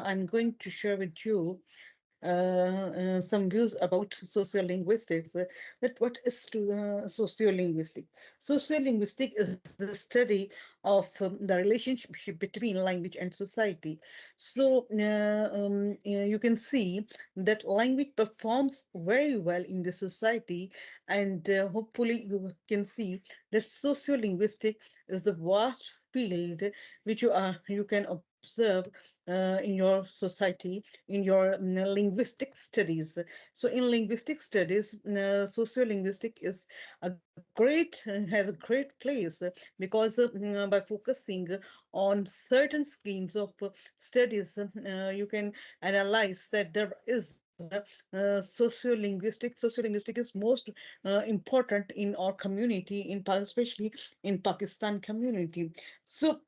I'm going to share with you some views about sociolinguistics. That what is sociolinguistic? Sociolinguistic is the study of the relationship between language and society. So you can see that language performs very well in the society, and hopefully you can see that sociolinguistic is the vast field which you can observe in your society in your linguistic studies. So in linguistic studies, sociolinguistic is has a great place because by focusing on certain schemes of studies, you can analyze that there is sociolinguistic is most important in our community, especially in Pakistan community. So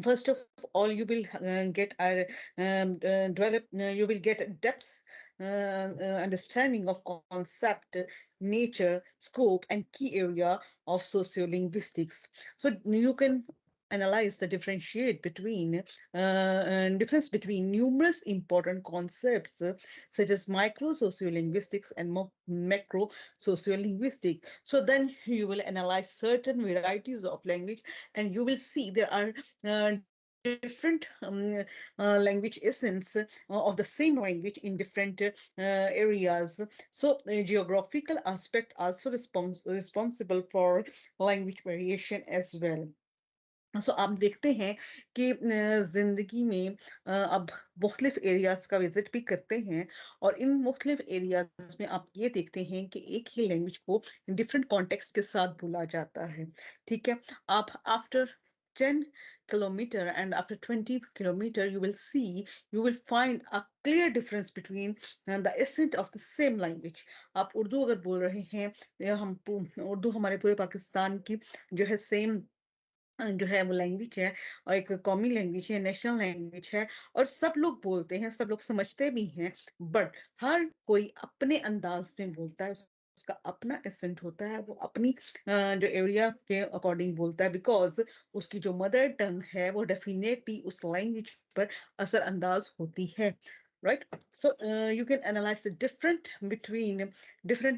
first of all, you will get a you will get a depth understanding of concept, nature, scope, and key area of sociolinguistics. So you can analyze the difference between numerous important concepts such as micro sociolinguistics and macro sociolinguistic. So then you will analyze certain varieties of language, and you will see there are different language essence of the same language in different areas. So geographical aspect also responsible for language variation as well. सो आप देखते हैं कि जिंदगी में अब मुख्तलिफ areas का visit भी करते हैं, और इन मुख्तलिफ एरियाज में आप ये देखते हैं कि एक ही लैंग्वेज को डिफरेंट कॉन्टेक्स्ट के साथ बोला जाता है. ठीक है, आप after 10 kilometer and after 20 kilometer you will find a clear difference between the essence of the same language. आप उर्दू अगर बोल रहे हैं, हम उर्दू हमारे पूरे पाकिस्तान की जो है सेम जो है वो लैंग्वेज है, और एक कौमी लैंग्वेज है, नेशनल लैंग्वेज है, और सब लोग बोलते हैं, सब लोग समझते भी हैं, बट हर कोई अपने अंदाज में बोलता है, उसका अपना एसेंट होता है, वो अपनी जो एरिया के अकॉर्डिंग बोलता है, बिकॉज उसकी जो मदर टंग है वो डेफिनेटली उस लैंग्वेज पर असरअंदाज होती है. Right, so you can analyze the different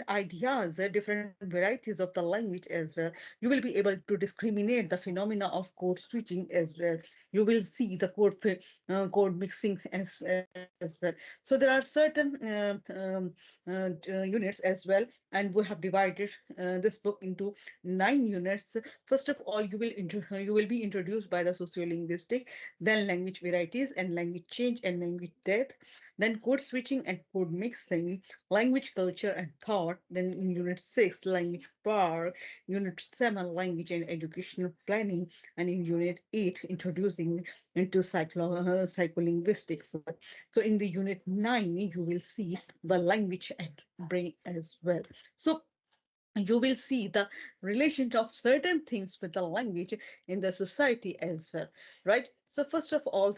ideas, different varieties of the language as well. You will be able to discriminate the phenomena of code switching as well. You will see the code mixing as well. So there are certain units as well, and we have divided this book into 9 units. First of all, you will be introduced by the sociolinguistic, then language varieties and language change and language death, then code switching and code mixing, language culture and thought. Then in unit 6, language power, unit 7, language and educational planning, and in unit 8, introducing into psycholinguistics. So in the unit 9, you will see the language and brain as well. So you will see the relation of certain things with the language in the society as well, right? So first of all,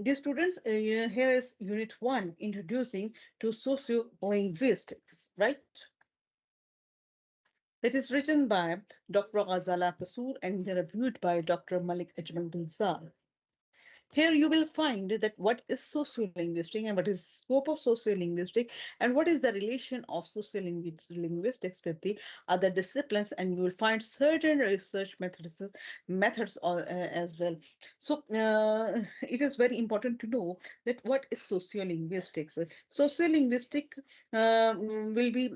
dear students, here is unit 1, introducing to sociolinguistics, right? It is written by Dr. Ghazala Kasoor and reviewed by Dr. Malik Ajmal Bilzar. Here you will find that what is sociolinguistic and what is the scope of sociolinguistic and what is the relation of sociolinguistics with the other disciplines, and you will find certain research methods as well. So it is very important to know that what is sociolinguistics. Sociolinguistic will be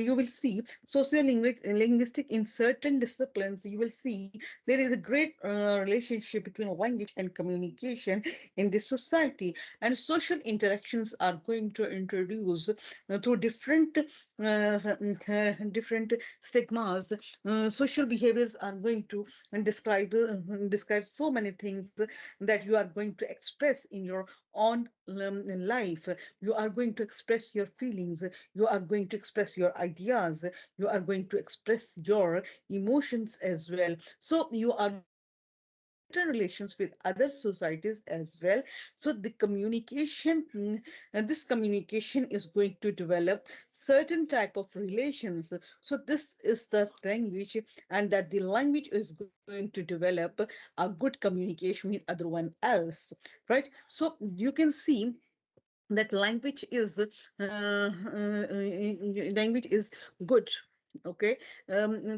you will see sociolinguistic in certain disciplines. You will see there is a great relationship between language and communication in this society, and social interactions are going to introduce through different stigmas. Social behaviors are going to describe so many things that you are going to express in your own life. You are going to express your feelings, you are going to express your ideas, you are going to express your emotions as well. So you are going to certain relations with other societies as well. So the communication, this communication is going to develop certain type of relations. So this is the language, and that the language is going to develop a good communication with other one else, right? So you can see that language is good. Okay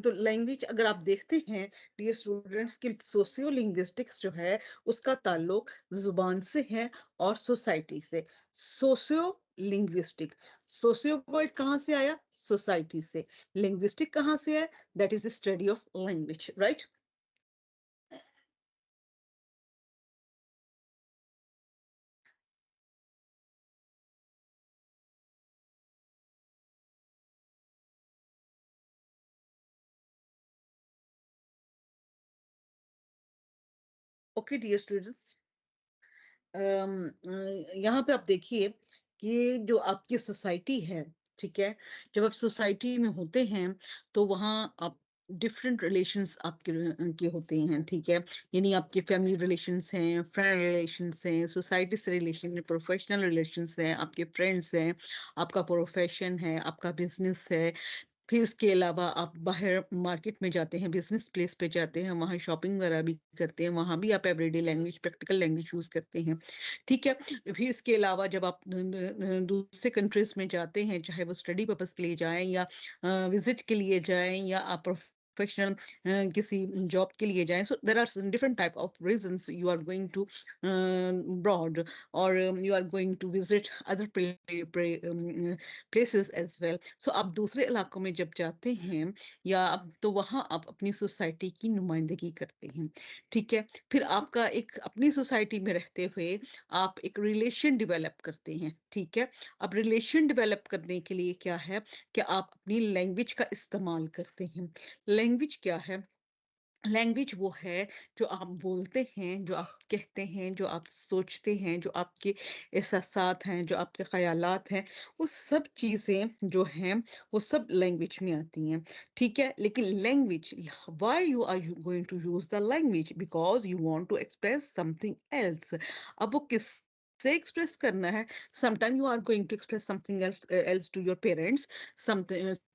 तो language अगर आप देखते हैं dear students की socio linguistics जो है उसका ताल्लुक जुबान से है और सोसाइटी से. सोशियो लिंग्विस्टिक, सोशियो वर्ड कहाँ से आया? सोसाइटी से. लिंग्विस्टिक कहाँ से है? That is the study of language, right? Okay dear students, यहाँ पे आप देखिए कि जो आपकी सोसाइटी है, ठीक है, जब आप सोसाइटी में होते हैं तो वहाँ आप डिफरेंट रिलेशंस आपके के होते हैं, ठीक है, यानी आपके फैमिली रिलेशंस हैं, फ्रेंड रिलेशंस हैं, सोसाइटी से रिलेशन है, प्रोफेशनल रिलेशंस हैं, आपके फ्रेंड्स हैं, आपका प्रोफेशन है, आपका बिजनेस है. फिर इसके अलावा आप बाहर मार्केट में जाते हैं, बिजनेस प्लेस पे जाते हैं, वहाँ शॉपिंग वगैरह भी करते हैं, वहाँ भी आप everyday language, practical language use करते हैं, ठीक है. फिर इसके अलावा जब आप दूसरे कंट्रीज में जाते हैं, चाहे वो स्टडी पर्पस के लिए जाएं या विजिट के लिए जाएं या आप प्रोफेशनल किसी जॉब के लिए जाएं, so there are different type of reasons you are going to broad और you are going to visit other places as well. सो आप दूसरे इलाकों में जब जाते हैं या आप, तो वहाँ आप अपनी सोसाइटी की नुमाइंदगी करते हैं, ठीक है. फिर आपका एक अपनी सोसाइटी में रहते हुए आप एक रिलेशन डेवलप करते हैं, ठीक है. अब रिलेशन डेवलप करने के लिए क्या है कि आप अपनी लैंग्वेज का इस्तेमाल करते हैं. लैंग्वेज क्या है? लैंग्वेज वो है जो आप बोलते हैं, जो आप कहते हैं, जो आप सोचते हैं, जो आपके एहसासात हैं, जो आपके ख्यालात हैं, वो सब चीज़ें जो हैं वो सब लैंग्वेज में आती हैं, ठीक है. लेकिन language, why you are going to use the language? Because you want to express something else. अब वो किस से एक्सप्रेस करना है? Sometime you are going to express something else to your parents,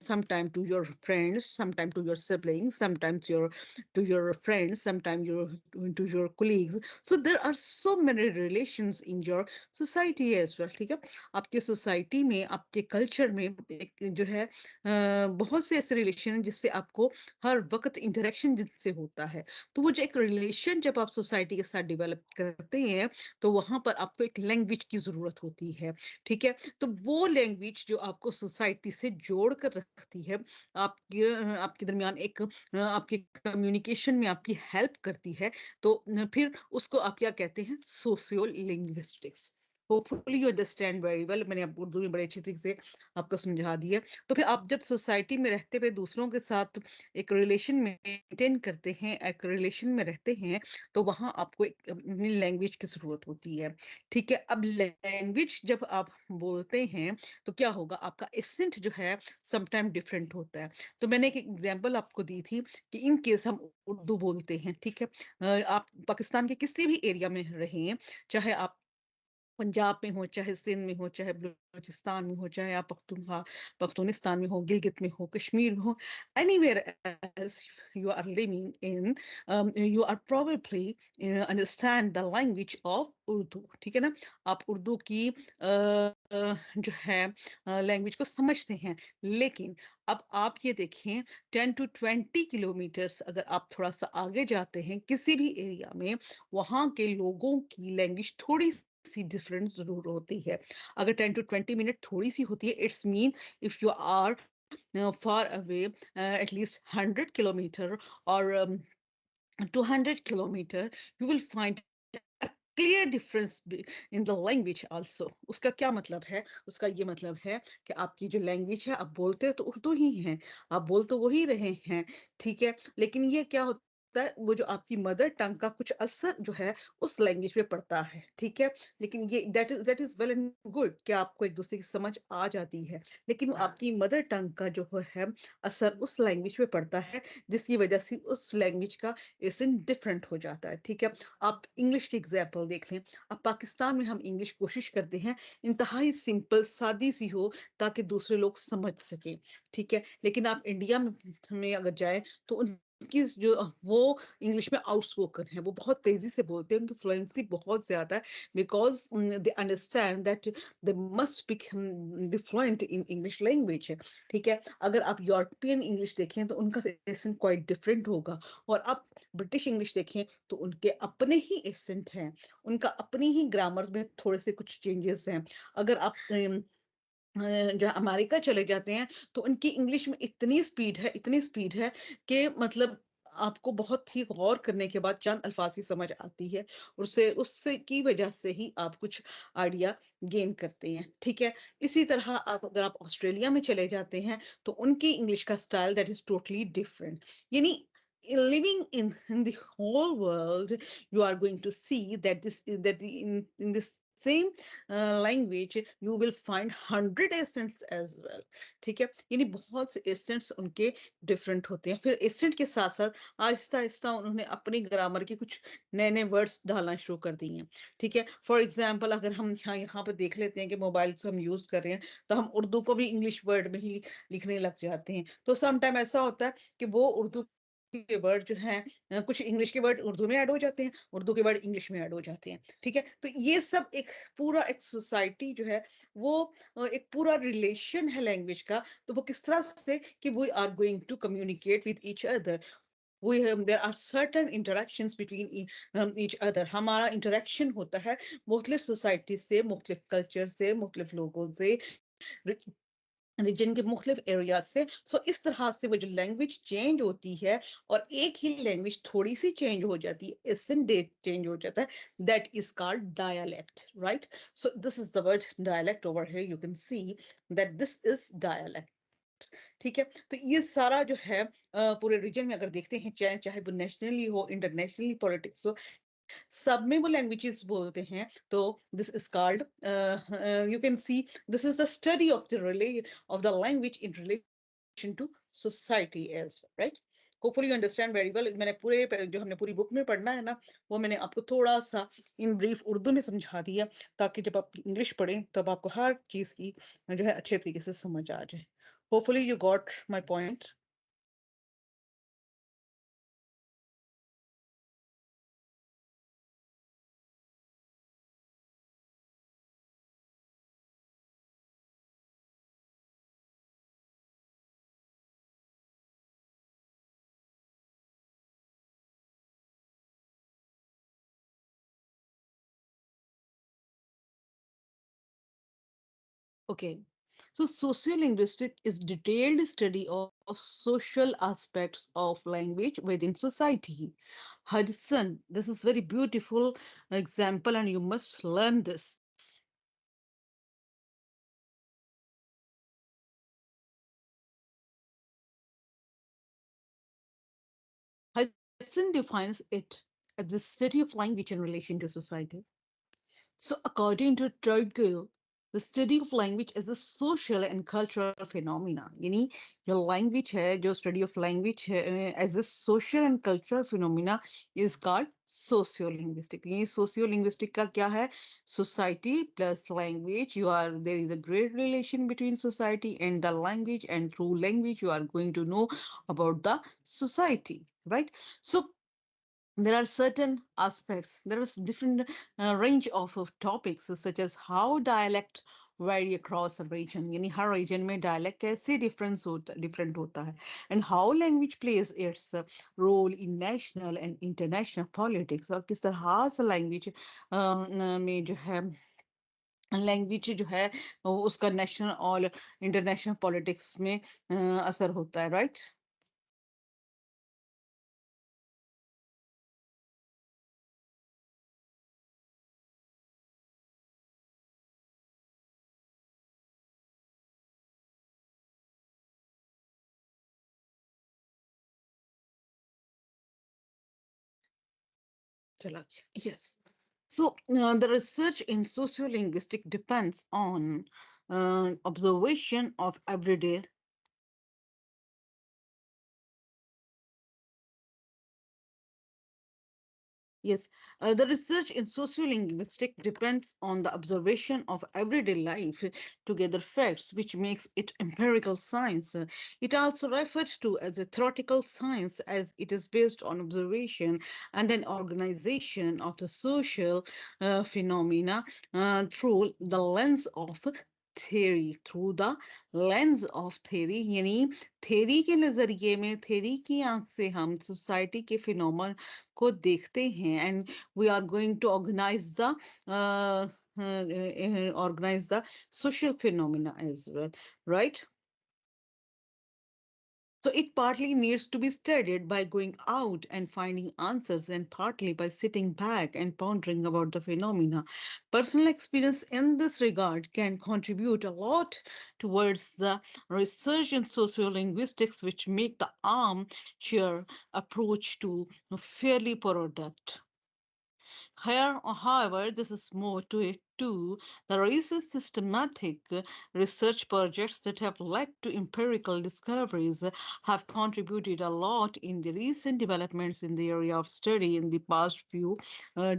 sometime to your friends, sometime to your siblings, sometimes to your friends, sometimes to your colleagues. So there are so many relations in your society as well, ठीक है. आपके society में, आपके culture में एक जो है बहुत से ऐसे रिलेशन हैं जिससे आपको हर वक्त इंटरेक्शन जिनसे होता है. तो वो जो एक रिलेशन जब आप सोसाइटी के साथ डेवलप करते हैं तो वहां पर आपको एक लैंग्वेज की जरूरत होती है, ठीक है. तो वो लैंग्वेज जो आपको सोसाइटी से जोड़ कर रखती है, आपके दरमियान एक आपके कम्युनिकेशन में आपकी हेल्प करती है, तो फिर उसको आप क्या कहते हैं? Socio linguistics. Hopefully you understand very well. मैंने आपको उर्दू में बड़े अच्छी तरीके से आपको समझा दिया. तो फिर आप जब सोसाइटी में रहते हुए दूसरों के साथ एक रिलेशन मेंटेन करते हैं, एक रिलेशन में रहते हैं, तो वहां आपको एक अपनी लैंग्वेज की जरूरत होती है, ठीक है. अब लैंग्वेज जब आप बोलते हैं तो क्या होगा? आपका एसेंट जो है समटाइम डिफरेंट होता है. तो मैंने एक एग्जांपल आपको दी थी कि इन केस हम उर्दू बोलते हैं, ठीक है. आप पाकिस्तान के किसी भी एरिया में रहें, चाहे आप पंजाब में हो, चाहे सिंध में हो, चाहे बलूचिस्तान में हो, चाहे आप पख्तूनिस्तान में हो, गिलगित में हो, कश्मीर में हो, anywhere else you are living in, you are probably understand the language of Urdu, ठीक है ना. आप उर्दू की जो है लैंग्वेज को समझते हैं. लेकिन अब आप ये देखें, 10 to 20 किलोमीटर्स अगर आप थोड़ा सा आगे जाते हैं किसी भी एरिया में, वहां के लोगों की लैंग्वेज थोड़ी सी डिफरेंट जरूर होती है. अगर 10 to 20 मिनट थोड़ी सी होती है, it's mean if you are far away at least 100 kilometre और 200 kilometre, you will find clear difference in the language also. उसका क्या मतलब है? उसका ये मतलब है कि आपकी जो लैंग्वेज है, आप बोलते तो उर्दू ही हैं, आप बोल तो वही रहे हैं, ठीक है. लेकिन ये क्या होता सकता है वो जो आपकी मदर टंग का कुछ असर जो है उस लैंग्वेज पे पड़ता है, ठीक है। लेकिन ये that is well and good कि आपको एक दूसरे की समझ आ जाती है, लेकिन आपकी मदर टंग का जो है असर उस लैंग्वेज पे पड़ता है, जिसकी वजह से उस लैंग्वेज का एसेंट डिफरेंट हो जाता है, ठीक है। आप इंग्लिश की एग्जाम्पल देख लें। अब पाकिस्तान में हम इंग्लिश कोशिश करते हैं इंतहाई सिंपल सादी सी हो ताकि दूसरे लोग समझ सकें, ठीक है। लेकिन आप इंडिया में अगर जाए तो उनकी जो वो इंग्लिश में आउटस्पोकन है, वो बहुत तेजी से बोलते हैं, उनकी फ्लुएंसी बहुत ज्यादा है, because they understand that they must be fluent in English language, ठीक है। अगर आप यूरोपियन इंग्लिश देखें तो उनका एसेंट क्वाइट डिफरेंट होगा, और आप ब्रिटिश इंग्लिश देखें तो उनके अपने ही एसेंट हैं, उनका अपनी ही ग्रामर में थोड़े से कुछ चेंजेस हैं। अगर आप जहाँ अमेरिका चले जाते हैं तो उनकी इंग्लिश में इतनी स्पीड है कि मतलब आपको बहुत ही गौर करने के बाद चंद अल्फाज ही समझ आती है, उससे उससे की वजह से ही आप कुछ आइडिया गेन करते हैं, ठीक है। इसी तरह आप अगर आप ऑस्ट्रेलिया में चले जाते हैं तो उनकी इंग्लिश का style that is totally different, यानी living in the whole world you are going to see in this same language you will find 100 accents as well, ठीक है। यानी बहुत से accents उनके डिफरेंट होते हैं। फिर accent के साथ साथ आहिस्ता आहिस्ता उन्होंने अपनी ग्रामर के कुछ नए नए वर्ड्स डालना शुरू कर दिए हैं, ठीक है। फॉर एग्जाम्पल अगर हम यहाँ पे देख लेते हैं कि मोबाइल से हम यूज कर रहे हैं तो हम उर्दू को भी इंग्लिश वर्ड में ही लिखने लग जाते हैं, तो सम टाइम ऐसा होता है कि वो उर्दू के वर्ड जो हैं कुछ इंग्लिश के वर्ड उर्दू में ऐड हो जाते हैं, उर्दू के वर्ड इंग्लिश में ऐड हो जाते हैं, ठीक है। तो ये सब एक सोसाइटी जो है वो एक पूरा रिलेशन है लैंग्वेज का, तो वो किस तरह से कि we are going to communicate with each other, there are certain interactions between each other, हमारा इंटरेक्शन होता है मुख्तलिफ सोसाइटी से, मुख्तलिफ कल्चर से, मुख्तलिफ लोगों से, रीजन के मुख्तलिफ एरिया से। सो इस तरह से वो जो लैंग्वेज चेंज होती है और एक ही लैंग्वेज थोड़ी सी चेंज हो जाती है, एसेंट चेंज हो जाता है, that is called dialect, right. So this is the word dialect over here, you can see that this is dialect, ठीक है। तो ये सारा जो है पूरे रीजन में अगर देखते हैं, चाहे चाहे वो नेशनली हो, इंटरनेशनली पॉलिटिक्स हो, सब में वो लैंग्वेजेस बोलते हैं। तो this is called, you can see, this is the study of the language in relation to society as, right. Hopefully you understand very well. मैंने जो हमने पूरी बुक में पढ़ना है ना, वो मैंने आपको थोड़ा सा इन ब्रीफ उर्दू में समझा दिया, ताकि जब आप इंग्लिश पढ़ें तब आपको हर चीज की जो है अच्छे तरीके से समझ आ जाए। Hopefully you got my point. Okay, so sociolinguistic is detailed study of social aspects of language within society. Hudson, this is very beautiful example, and you must learn this. Hudson defines it as the study of language in relation to society. So, according to Turkle, the study of language is a social and cultural phenomena. यानी जो language है, जो study of language है, as a social and cultural phenomena is called sociolinguistic. ये sociolinguistic का क्या है? Society plus language. There is a great relation between society and the language, and through language you are going to know about the society, right? So there are certain aspects, there is different range of topics such as how dialect vary across a region, यानी हर region में dialect कैसे different होता है, and how language plays its role in national and international politics, और किस तरह से language में जो है लैंग्वेज जो है उसका नेशनल और इंटरनेशनल पॉलिटिक्स में असर होता है, राइट। चला गया, yes. So the research in sociolinguistic depends on observation of everyday. Yes, the research in sociolinguistic depends on the observation of everyday life to gather facts, which makes it empirical science. It also referred to as a theoretical science as it is based on observation and then organization of the social phenomena through the lens of theory, through the lens of theory, यानी theory के नजरिए में, theory की आंख से हम society के phenomena को देखते हैं, and we are going to organize the social phenomena as well, right? So it partly needs to be studied by going out and finding answers, and partly by sitting back and pondering about the phenomena. Personal experience in this regard can contribute a lot towards the research in sociolinguistics, which make the armchair approach to fairly product. Here, however, this is more to it too. There is a systematic research projects that have led to empirical discoveries have contributed a lot in the recent developments in the area of study in the past few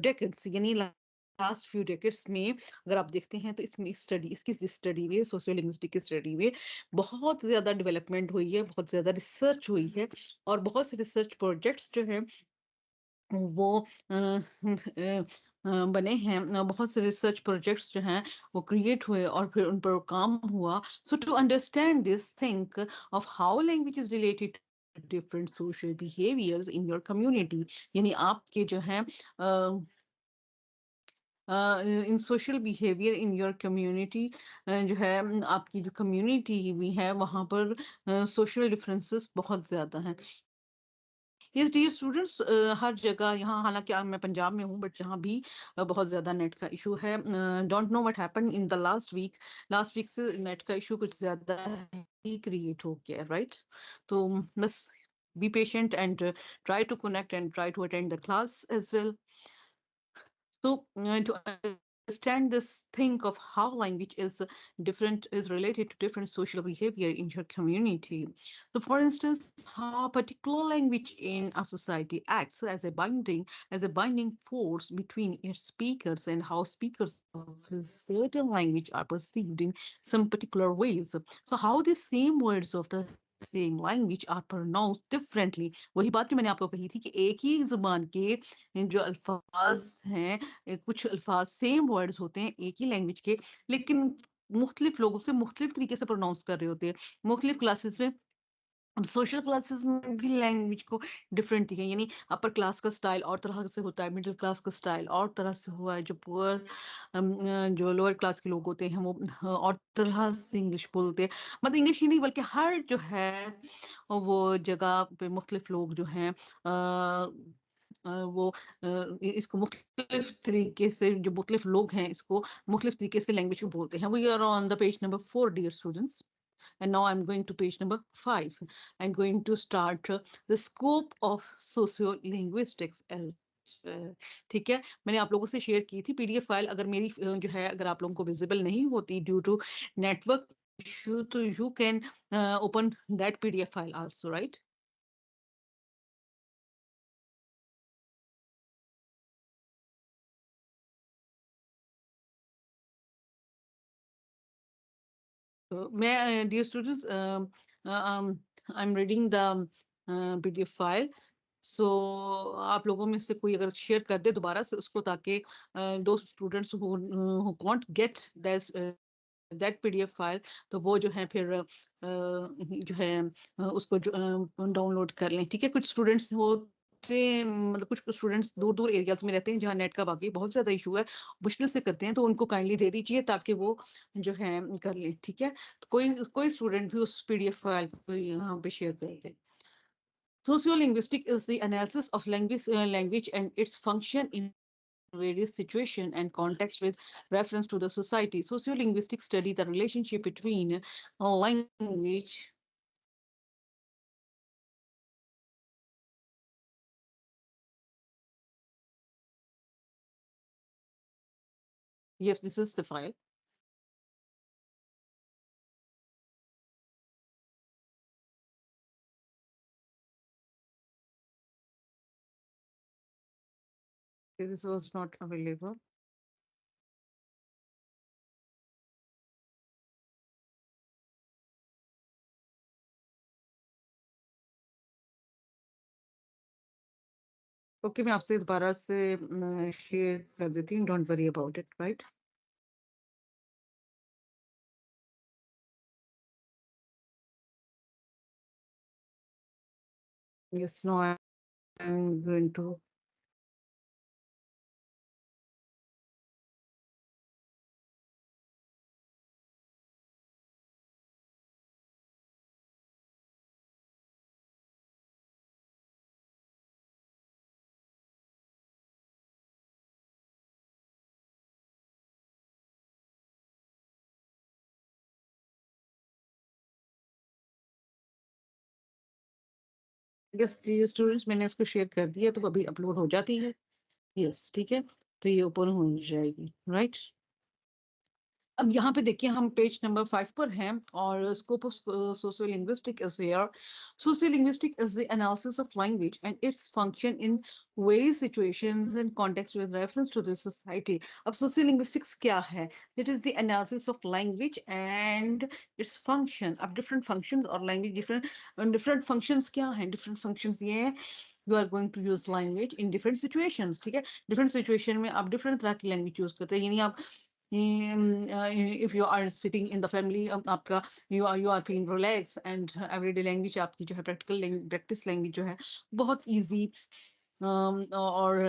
decades. यानी last few decades में अगर आप देखते हैं तो इसमें study इसकी study में सोशियोलिंग्विस्टिक की स्टडी में बहुत ज्यादा डेवलपमेंट हुई है, बहुत ज्यादा रिसर्च हुई है, और बहुत से रिसर्च प्रोजेक्ट्स जो है वो बने हैं, बहुत से रिसर्च प्रोजेक्ट्स जो हैं वो क्रिएट हुए और फिर उन पर काम हुआ. So to understand this, think of how language is related to different social behaviors in your community. यानी आपके जो है in social behaviour in your community, जो है आपकी जो कम्युनिटी भी है वहां पर सोशल डिफरेंसेस बहुत ज्यादा हैं. यस डियर स्टूडेंट्स, हर जगह यहाँ, हालांकि मैं पंजाब में हूँ, बट यहाँ भी बहुत ज़्यादा नेट का इशू है. Don't know what happen in the last week से नेट का इशू कुछ ज़्यादा ही क्रिएट हो गया, राइट? तो बस be patient and try to connect and try to attend the class as well. So to understand this, think of how language is different, is related to different social behavior in your community. So for instance, how a particular language in a society acts as a binding force between its speakers, and how speakers of a certain language are perceived in some particular ways. So how the same words of the same language are pronounced differently. वही बात जो मैंने आपको कही थी कि एक ही जुबान के जो अल्फाज हैं, कुछ अल्फाज सेम वर्ड्स होते हैं एक ही लैंग्वेज के, लेकिन मुख्तलिफ लोग उसे मुख्तलिफ तरीके से प्रोनाउंस कर रहे होते हैं मुख्तलिफ क्लासेस में. अब सोशल क्लासेस में भी लैंग्वेज को डिफरेंट थी, यानी अपर क्लास का स्टाइल और तरह से होता है, मिडिल क्लास का स्टाइल और तरह से हुआ है, जो पुअर जो लोअर क्लास के लोग होते हैं वो और तरह से इंग्लिश बोलते हैं. मतलब इंग्लिश ही नहीं बल्कि हर जो है वो जगह पे मुख्तलिफ लोग जो हैं वो इसको मुख्तलिफ तरीके से, जो मुख्तलिफ लोग हैं इसको मुख्तलिफ तरीके से लैंग्वेज को बोलते हैं. We are on the page number 4 dear students, and now I'm going to page number 5. I'm going to start the scope of sociolinguistics as ठीक है. मैंने आप लोगों से शेयर की थी पीडीएफ फाइल, अगर मेरी जो है अगर आप लोगों को विजिबल नहीं होती ड्यू टू नेटवर्क इशू, तो you can open that PDF file also, right? मैं dear students, I'm reading the PDF file. So आप लोगों में से कोई अगर शेयर कर दे दोबारा से उसको, ताकि those students who can't get this that PDF file, तो वो जो है फिर जो है उसको डाउनलोड कर लें. ठीक है, कुछ स्टूडेंट्स होते मतलब कुछ स्टूडेंट्स दूर दूर एरियाज में रहते हैं जहाँ नेट का बाकी बहुत ज्यादा इशू है, मुश्किल से करते हैं, तो उनको काइंडली दे दीजिए ताकि वो जो है कर लें. ठीक है, तो कोई स्टूडेंट भी उस PDF फाइल को यहाँ पे शेयर कर दे. Sociolinguistic is the analysis of language and its function in various situations and contexts with reference to the society. Sociolinguistics study the relationship between language Yes, this is the file. This was not available. Okay, मैं आपसे दोबारा से share कर देती हूँ, don't worry about it, right? Yes, now I'm going to. Yes जी students, मैंने इसको शेयर कर दिया तो अभी अपलोड हो जाती है। यस, ठीक है, तो ये ओपन हो जाएगी, राइट? अब यहाँ पे देखिए हम पेज नंबर 5 पर हैं और scope of sociolinguistic is here. Sociolinguistic is the analysis of language and its function in various situations and context with reference to the society. अब सोशियोलिंग्विस्टिक्स क्या है? It is the analysis of language and its function. अब different functions और language different functions क्या हैं? Different functions ये है, you are going to use language in different situations, ठीक है? डिफरेंट सिचुएशन में आप डिफरेंट तरह की लैंग्वेज यूज करते हैं, यानी आप if you are sitting in the family, आपका you are feeling relaxed and everyday language आपकी जो है practice language जो है बहुत easy और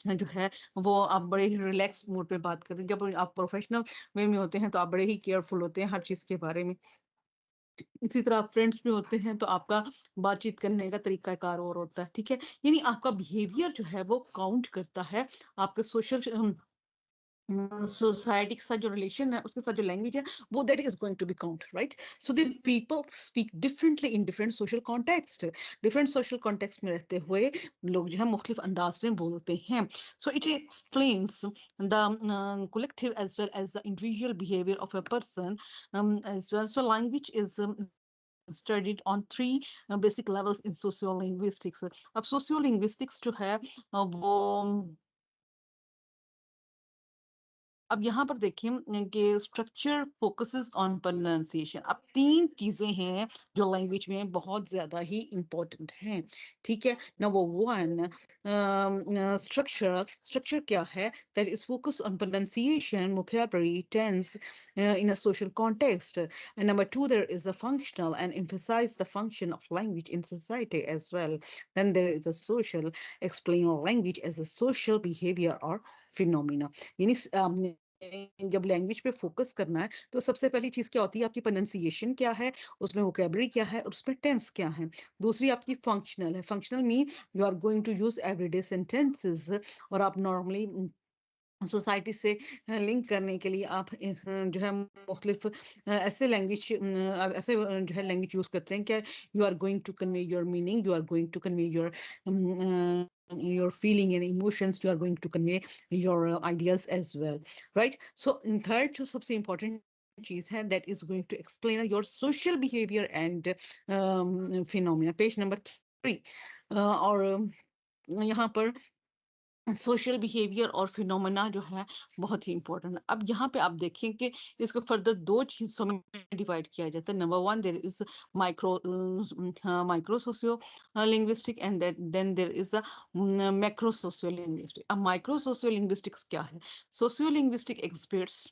जो है वो आप बड़े ही रिलैक्स मूड पे बात करते हैं। जब आप प्रोफेशनल वे में होते हैं तो आप बड़े ही केयरफुल होते हैं हर चीज के बारे में। इसी तरह आप फ्रेंड्स में होते हैं तो आपका बातचीत करने का तरीका कार और होता है, ठीक है? यानी आपका बिहेवियर जो है वो काउंट करता है आपके सोशल सोसाइटी के साथ जो रिलेशन है उसके साथ जो लैंग्वेज है वो that is going to be count, right? So the people speak differently in different social context. Different social context में रहते हुए लोग जो है मुख्तलिफ अंदाज में बोलते हैं। So it explains the collective as well as the individual behavior of a person as well. So language is studied on three basic levels in sociolinguistics. अब sociolinguistics जो है वो अब यहाँ पर देखिए कि स्ट्रक्चर फोकसेस ऑन प्रोनाउंसिएशन। अब तीन चीजें हैं जो लैंग्वेज में बहुत ज्यादा ही इंपॉर्टेंट हैं, ठीक है? नंबर वन, स्ट्रक्चर क्या है? That is focus on pronunciation, vocabulary, tense in a social context. And number two, there is a functional and emphasize the function of language in society as well. Then there is a social, explain language as a social behavior or phenomena. यानी जब language पे focus करना है तो सबसे पहली चीज क्या होती है? आपकी प्रोनाउंसिएशन क्या है, उसमें वोकैबुलरी क्या है और उसमें टेंस क्या है। दूसरी आपकी फंक्शनल है। Functional mean you are going to use everyday sentences और आप नॉर्मली सोसाइटी से लिंक करने के लिए आप जो है मुख्तलिफ ऐसे लैंग्वेज ऐसे जो है लैंग्वेज यूज करते हैं क्या? You are going to convey your meaning, you are going to convey your feeling and emotions, you are going to convey your ideas as well, right? So in third जो सबसे important चीज है that is going to explain your social behavior and phenomena. Page number 3 और यहाँ पर social behaviour और phenomena जो है बहुत ही इंपॉर्टेंट है। अब यहाँ पे आप देखें कि इसको फर्दर दो चीजों में डिवाइड किया जाता है। Number one, there is micro socio linguistic and then there is a macro socio linguistic. अब माइक्रो सोशियो लिंग्विस्टिक्स क्या है? Socio linguistic experts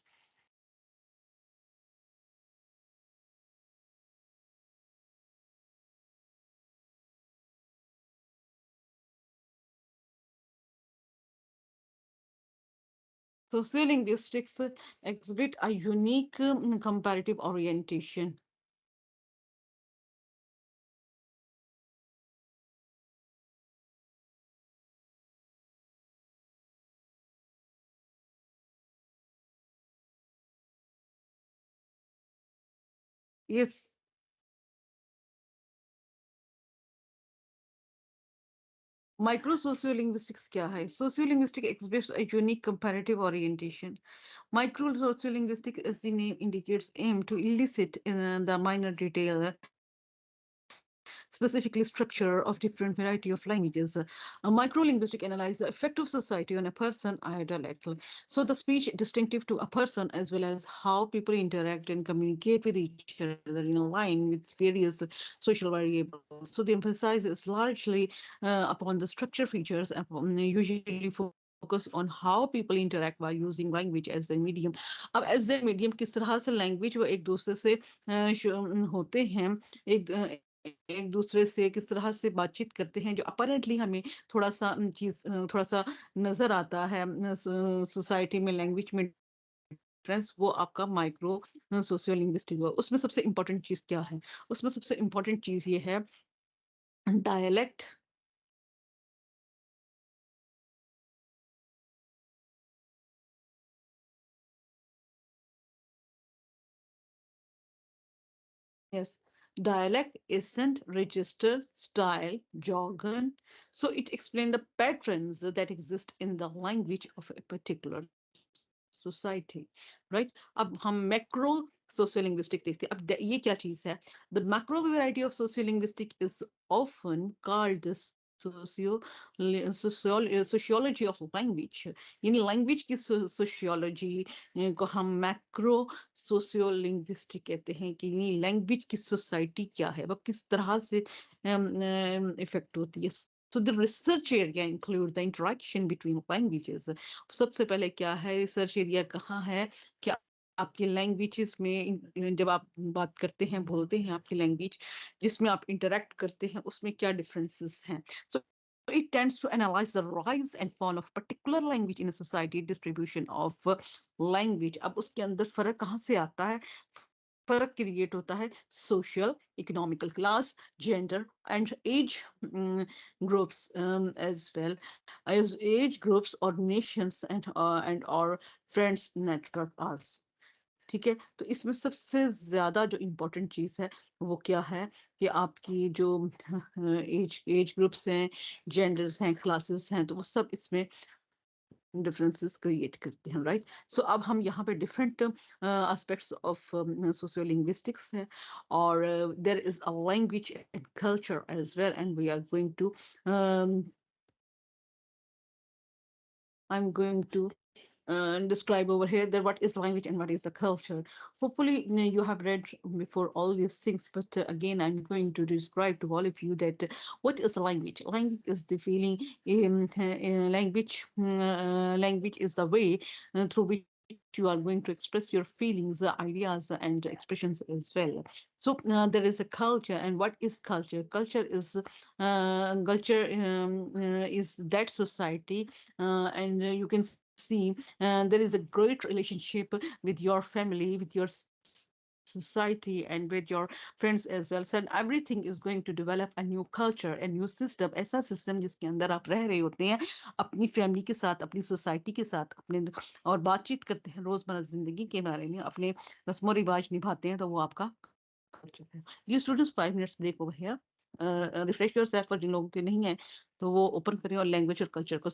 Sociolinguistics exhibit a unique comparative orientation. Yes, micro sociolinguistics क्या है? Sociolinguistic exhibits a unique comparative orientation. Micro sociolinguistic, as the name indicates, aim to elicit the minor detail, specifically structure of different variety of languages. A microlinguistic analyze the effect of society on a person dialectally. So the speech distinctive to a person as well as how people interact and communicate with each other in line with various social variables. So the emphasis is largely upon the structure features, usually focus on how people interact by using language as their medium. अब as their medium किस तरह से language वो एक दूसरे से होते हैं, एक दूसरे से किस तरह से बातचीत करते हैं, जो अपरेंटली हमें थोड़ा सा चीज थोड़ा सा नजर आता है सोसाइटी में लैंग्वेज में डिफरेंस, वो आपका माइक्रो सोशियोलिंग्विस्टिक हुआ। उसमें सबसे इंपॉर्टेंट चीज क्या है? उसमें सबसे इंपॉर्टेंट चीज ये है dialect, yes, dialect isn't register, style, jargon. So it explains the patterns that exist in the language of a particular society, right? अब हम मैक्रो सोशियोलिंग्विस्टिक देखते हैं। अब ये क्या चीज है? The macro variety of sociolinguistic is often called the sociology of language, यानी लैंग्वेज की सोशियोलॉजी को हम मैक्रो सोशियोलिंग्विस्टिक कहते हैं कि लैंग्वेज की सोसाइटी क्या है, वो किस तरह से इफेक्ट होती है। So the research area include the interaction between languages. सबसे पहले क्या है, रिसर्च एरिया कहाँ है कि आपकी लैंग्वेजेस में जब आप बात करते हैं, बोलते हैं, आपकी लैंग्वेज जिसमें आप इंटरेक्ट करते हैं उसमें क्या डिफरेंसेस हैं। So it tends to analyze the rise and fall of particular language in a society, distribution of language. अब उसके अंदर फर्क कहाँ से आता है? फर्क क्रिएट होता है social, economical class, gender and age groups as well as age groups or nations and or friends network also। ठीक है, तो इसमें सबसे ज्यादा जो इम्पोर्टेंट चीज है वो क्या है कि आपकी जो एज ग्रुप्स हैं, जेंडर्स हैं, क्लासेस हैं, तो वो सब इसमें डिफरेंसेस क्रिएट करते हैं, राइट। सो अब हम यहाँ पे डिफरेंट एस्पेक्ट्स ऑफ सोशियोलिंग्विस्टिक्स है, और there is a language and culture as well, and we are going to I'm going to describe over here that what is language and what is the culture. Hopefully you have read before all these things, but again I'm going to describe to all of you that what is language. Language is the feeling, language is the way through which you are going to express your feelings, ideas and expressions as well. So there is a culture, and what is culture? Culture is that society, and you can see there is a great relationship with your family, with your society and with your friends as well. So everything is going to develop a new culture, a new system, ऐसा system जिसके अंदर आप रह रहे होते हैं अपनी family के साथ, अपनी सोसाइटी के साथ, अपने और बातचीत करते हैं रोजमर्रा जिंदगी के बारे में, अपने रस्मो रिवाज निभाते हैं, तो वो आपका कल्चर है। ये students 5 minutes break over here, refresh yourself, और जिन लोगों के नहीं है तो वो ओपन करें और लैंग्वेज और कल्चर को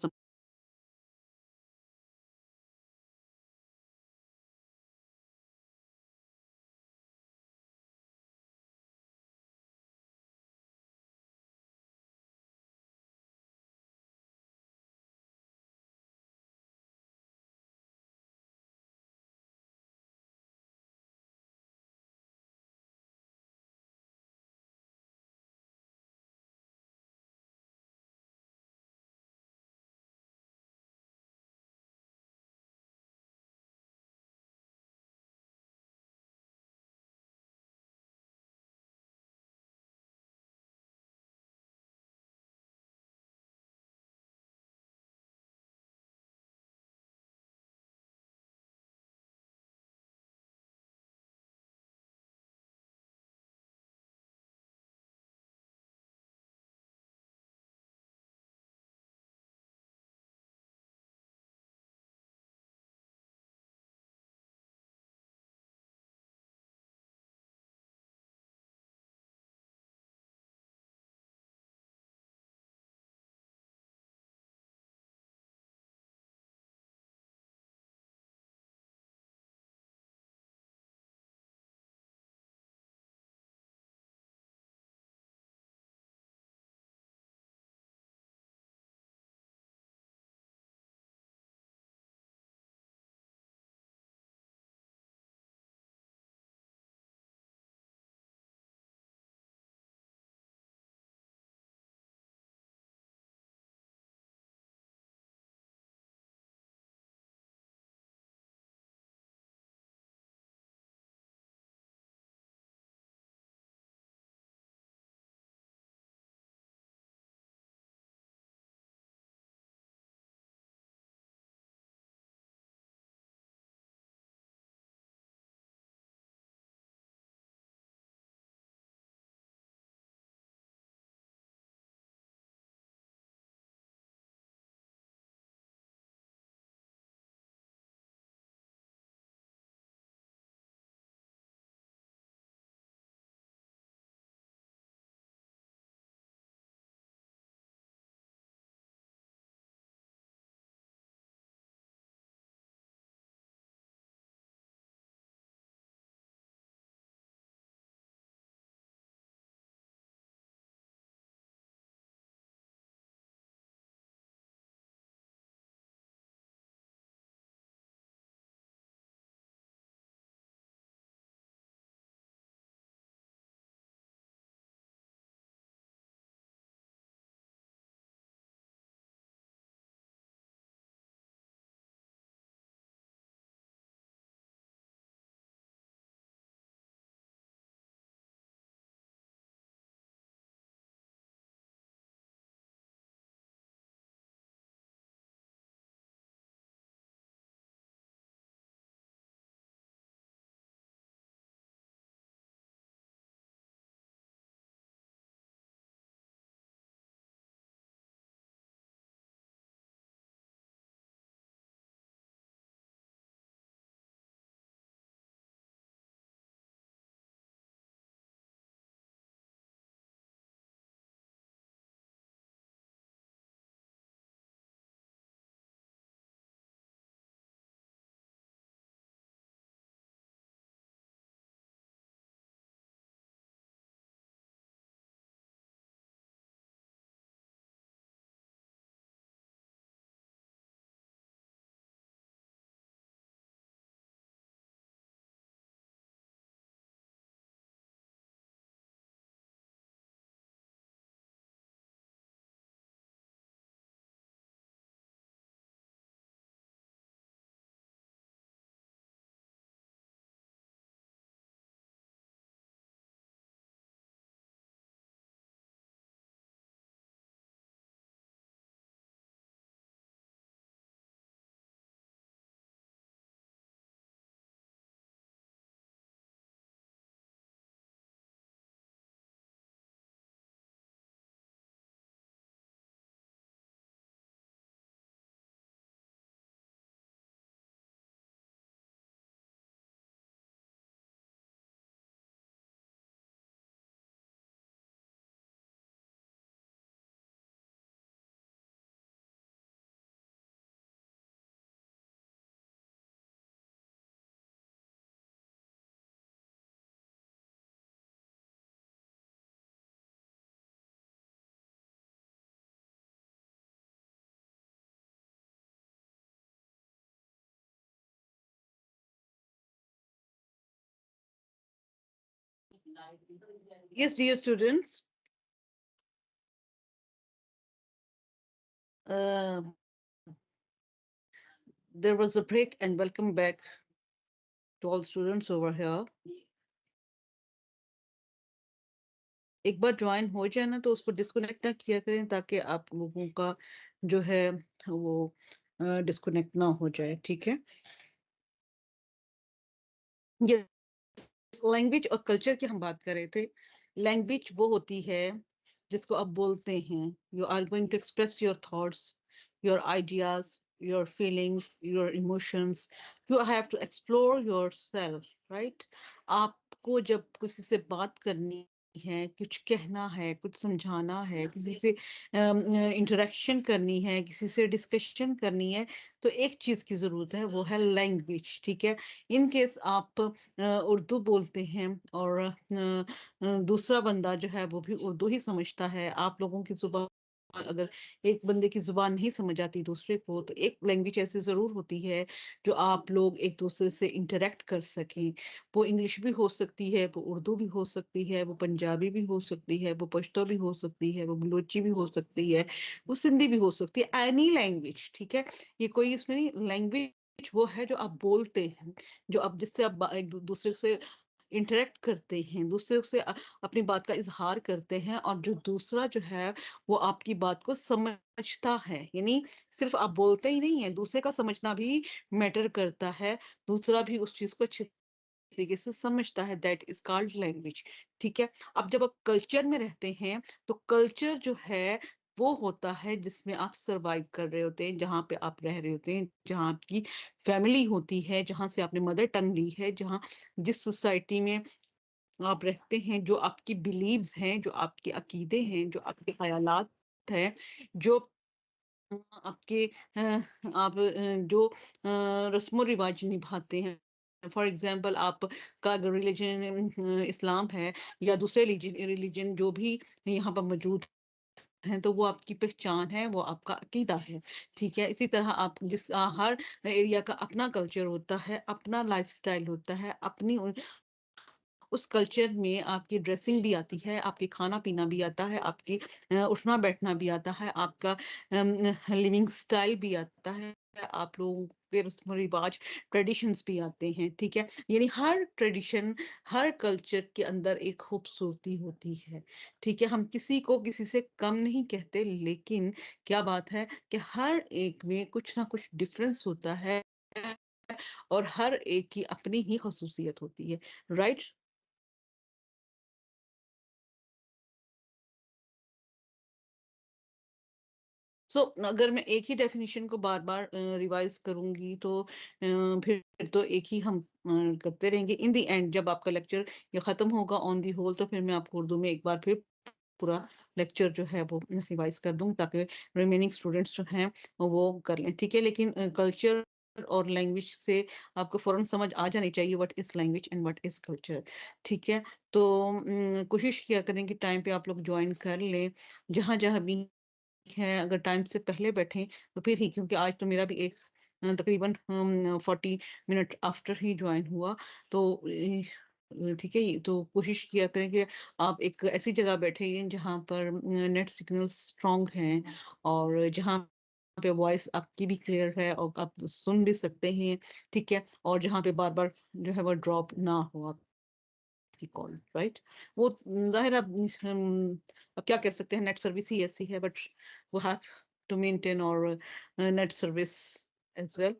Yes, dear students, uh, there was a break and welcome back to all students over here. एक बार ज्वाइन हो जाए ना तो उसको डिस्कनेक्ट ना किया करें ताकि आप लोगों का जो है वो डिस्कनेक्ट ना हो जाए, ठीक है। ये लैंग्वेज और कल्चर की हम बात कर रहे थे। लैंग्वेज वो होती है जिसको आप बोलते हैं। You are going to express your thoughts, your ideas, your feelings, your emotions. You have to explore yourself, right. आपको जब किसी से बात करनी है, कुछ कहना है, कुछ समझाना है, किसी से इंटरेक्शन करनी है, किसी से डिस्कशन करनी है, तो एक चीज की जरूरत है, वो है लैंग्वेज, ठीक है। इन केस आप उर्दू बोलते हैं और दूसरा बंदा जो है वो भी उर्दू ही समझता है, आप लोगों की जुबान अगर एक बंदे की जुबान नहीं समझ आती दूसरे को, तो एक लैंग्वेज ऐसी जरूर होती है जो आप लोग एक दूसरे से इंटरेक्ट कर सकें। वो इंग्लिश भी हो सकती है, वो उर्दू भी हो सकती है, वो पंजाबी भी हो सकती है, वो पश्तो भी हो सकती है, वो बलोची भी हो सकती है, वो सिंधी भी हो सकती है, एनी लैंग्वेज, ठीक है। ये कोई इसमें नहीं, लैंग्वेज वो है जो आप बोलते हैं, जो आप जिससे आप एक दूसरे से इंटरेक्ट करते हैं, दूसरे से अपनी बात का इजहार करते हैं, और जो दूसरा जो है वो आपकी बात को समझता है। यानी सिर्फ आप बोलते ही नहीं है, दूसरे का समझना भी मैटर करता है, दूसरा भी उस चीज को अच्छे तरीके से समझता है, दैट इज कॉल्ड लैंग्वेज, ठीक है। अब जब आप कल्चर में रहते हैं तो कल्चर जो है वो होता है जिसमें आप सरवाइव कर रहे होते हैं, जहां पे आप रह रहे होते हैं, जहां आपकी फैमिली होती है, जहां से आपने मदर टंग ली है, जहां जिस सोसाइटी में आप रहते हैं, जो आपकी बिलीव्स हैं, जो आपके अकीदे हैं, जो आपके ख्यालात हैं, जो आपके आप जो रस्मो रिवाज निभाते हैं। फॉर एग्जाम्पल आपका अगर रिलीजन इस्लाम है या दूसरे रिलीजन जो भी यहाँ पर मौजूद हैं, तो वो आपकी पहचान है, वो आपका अकीदा है, ठीक है। इसी तरह आप हर एरिया का अपना कल्चर होता है, अपना लाइफस्टाइल होता है, अपनी उस कल्चर में आपकी ड्रेसिंग भी आती है, आपके खाना पीना भी आता है, आपकी उठना बैठना भी आता है, आपका लिविंग स्टाइल भी आता है, आप लोगों के रस्म रिवाज ट्रेडिशंस भी आते हैं, ठीक है। यानी हर ट्रेडिशन, हर कल्चर के अंदर एक खूबसूरती होती है, ठीक है। हम किसी को किसी से कम नहीं कहते, लेकिन क्या बात है कि हर एक में कुछ ना कुछ डिफरेंस होता है, और हर एक की अपनी ही खसूसियत होती है, राइट। अगर मैं एक ही डेफिनेशन को बार बार रिवाइज करूंगी तो फिर तो एक ही हम करते रहेंगे। इन द एंड जब आपका लेक्चर ये खत्म होगा ऑन दी होल, तो फिर मैं आपको उर्दू में एक बार फिर पूरा लेक्चर जो है वो रिवाइज कर दूं, ताकि रिमेनिंग स्टूडेंट्स जो हैं वो कर लें, ठीक है। लेकिन कल्चर और लैंग्वेज से आपको फौरन समझ आ जानी चाहिए what is language and what is culture, ठीक है। तो कोशिश किया करें कि टाइम पे आप लोग ज्वाइन कर लें, जहां जहां भी है। अगर टाइम से पहले बैठें तो फिर ही, क्योंकि आज तो मेरा भी एक तकरीबन 40 मिनट आफ्टर ही ज्वाइन हुआ, तो ठीक है। तो कोशिश किया करें कि आप एक ऐसी जगह बैठे जहाँ पर नेट सिग्नल स्ट्रांग हैं, और जहाँ पे वॉइस आपकी भी क्लियर है और आप सुन भी सकते हैं, ठीक है। और जहाँ पे बार बार जो है वो ड्रॉप ना हो की कॉल, राइट। वो जाहिर है, अब क्या कह सकते हैं, नेट सर्विस ही ऐसी है, बट वो हैव टू मेंटेन और net service as well.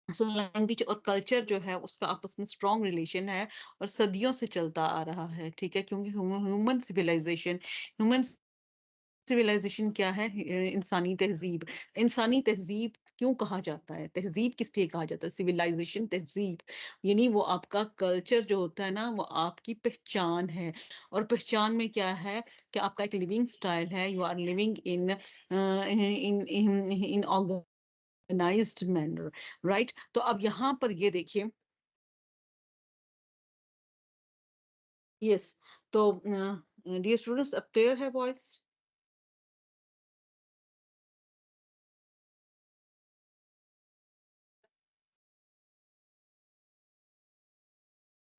So language और कल्चर जो है उसका आपस में स्ट्रॉन्ग रिलेशन है, और सदियों से चलता आ रहा है, ठीक है। क्योंकि ह्यूमन सिविलाइजेशन क्या है? इंसानी तहजीब। इंसानी तहजीब क्यों कहा जाता है, तहजीब किस लिए कहा जाता है? सिविलाइजेशन, तहजीब, यानी वो आपका कल्चर जो होता है ना, वो आपकी पहचान है। और पहचान में क्या है कि आपका एक लिविंग स्टाइल है, you are living in organised manner, right. तो अब यहाँ पर ये देखिए, यस। तो डियर स्टूडेंट्स, अब क्लियर है वॉइस?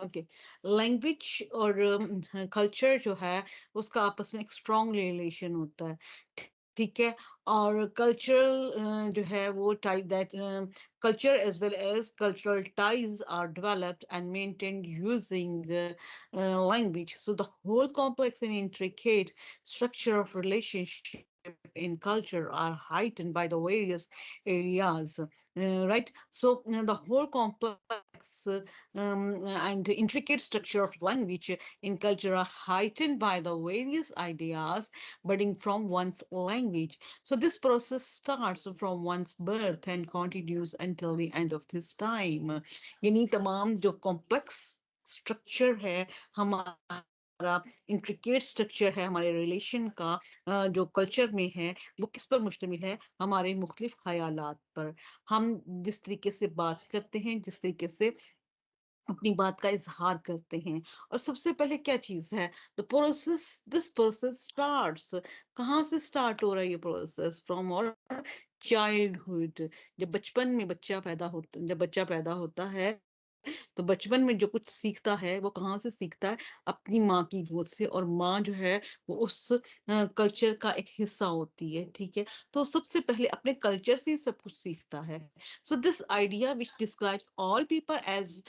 ओके, लैंग्वेज और कल्चर जो है उसका आपस में एक स्ट्रॉन्ग रिलेशन होता है, ठीक है। और कल्चरल जो है वो type that culture as well as cultural ties are developed and maintained using language. So the whole complex and intricate structure of relationship in culture are heightened by the various areas, right? So the whole complex and intricate structure of language in culture are heightened by the various ideas budding from one's language. So this process starts from one's birth and continues until the end of this time. यानी तमाम जो complex structure है हमारा, intricate structure है हमारे relation का, जो culture में है, वो किस पर मुश्तमिल है? हमारे मुख्तलिफ ख्यालात पर। हम जिस तरीके से बात करते हैं, जिस तरीके से अपनी बात का इजहार करते हैं। और सबसे पहले क्या चीज है? The process, this process starts, कहाँ से स्टार्ट हो रहा है ये प्रोसेस? फ्रॉम और चाइल्डहुड। जब बचपन में बच्चा पैदा होता, जब बच्चा पैदा होता है तो बचपन में जो कुछ सीखता है वो कहाँ से सीखता है? अपनी माँ की गोद से। और माँ जो है वो उस कल्चर का एक हिस्सा होती है, ठीक है। तो सबसे पहले अपने कल्चर से ही सब कुछ सीखता है। So this idea which describes all people as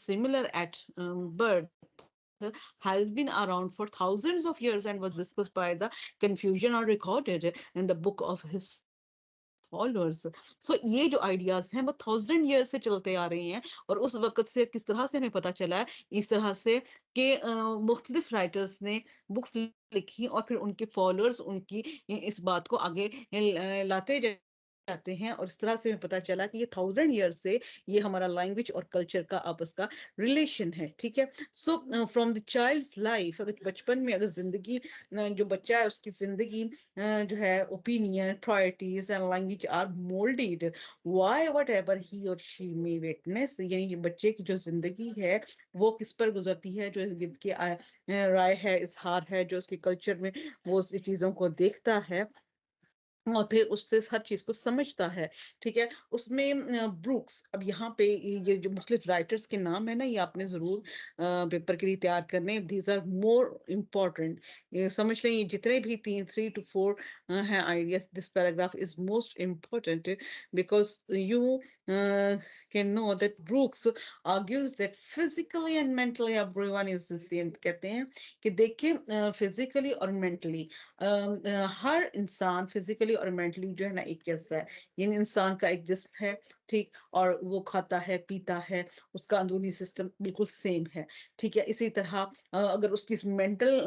similar at birth has been around for thousands of years and was discussed by the Confucian or recorded in the book of his followers. So ये जो ideas हैं वो 1000 years से चलते आ रहे हैं। और उस वक्त से किस तरह से हमें पता चला है? इस तरह से कि मुख्तलिफ राइटर्स ने बुक्स लिखी और फिर उनके फॉलोअर्स उनकी इस बात को आगे लाते जाते हैं। और इस तरह से हमें पता चला कि ये 1000 years से ये हमारा लैंग्वेज और कल्चर का आपस का रिलेशन है, ठीक है। So from the child's life, अगर बचपन में अगर जिंदगी जो बच्चा है उसकी जिंदगी जो है opinion, priorities and language are moulded why whatever he और शी मे विटनेस। यानी ये बच्चे की जो जिंदगी है वो किस पर गुजरती है? जो इस गिर्द की राय है, इजहार है, जो उसके कल्चर में वो चीजों को देखता है और फिर उससे हर चीज को समझता है, ठीक है। उसमें ब्रूक्स, अब यहाँ पे ये जो मुख्तलिफ राइटर्स के नाम है ना, ये आपने जरूर पेपर के लिए तैयार करने। दीज आर मोर इम्पोर्टेंट, ये समझ लें। ये जितने भी 3 to 4 हैं ideas, this paragraph is most important because you can know that Brooks argues that physically and mentally everyone is the same. कहते हैं कि देखिए फिजिकली और मेंटली हर इंसान फिजिकली और मेंटली जो है ना एक जैसा है। यानी इंसान का एक जिस्म है, ठीक, और वो खाता है, पीता है, उसका अंदरूनी सिस्टम बिल्कुल सेम है, ठीक है। इसी तरह अगर उसकी मेंटल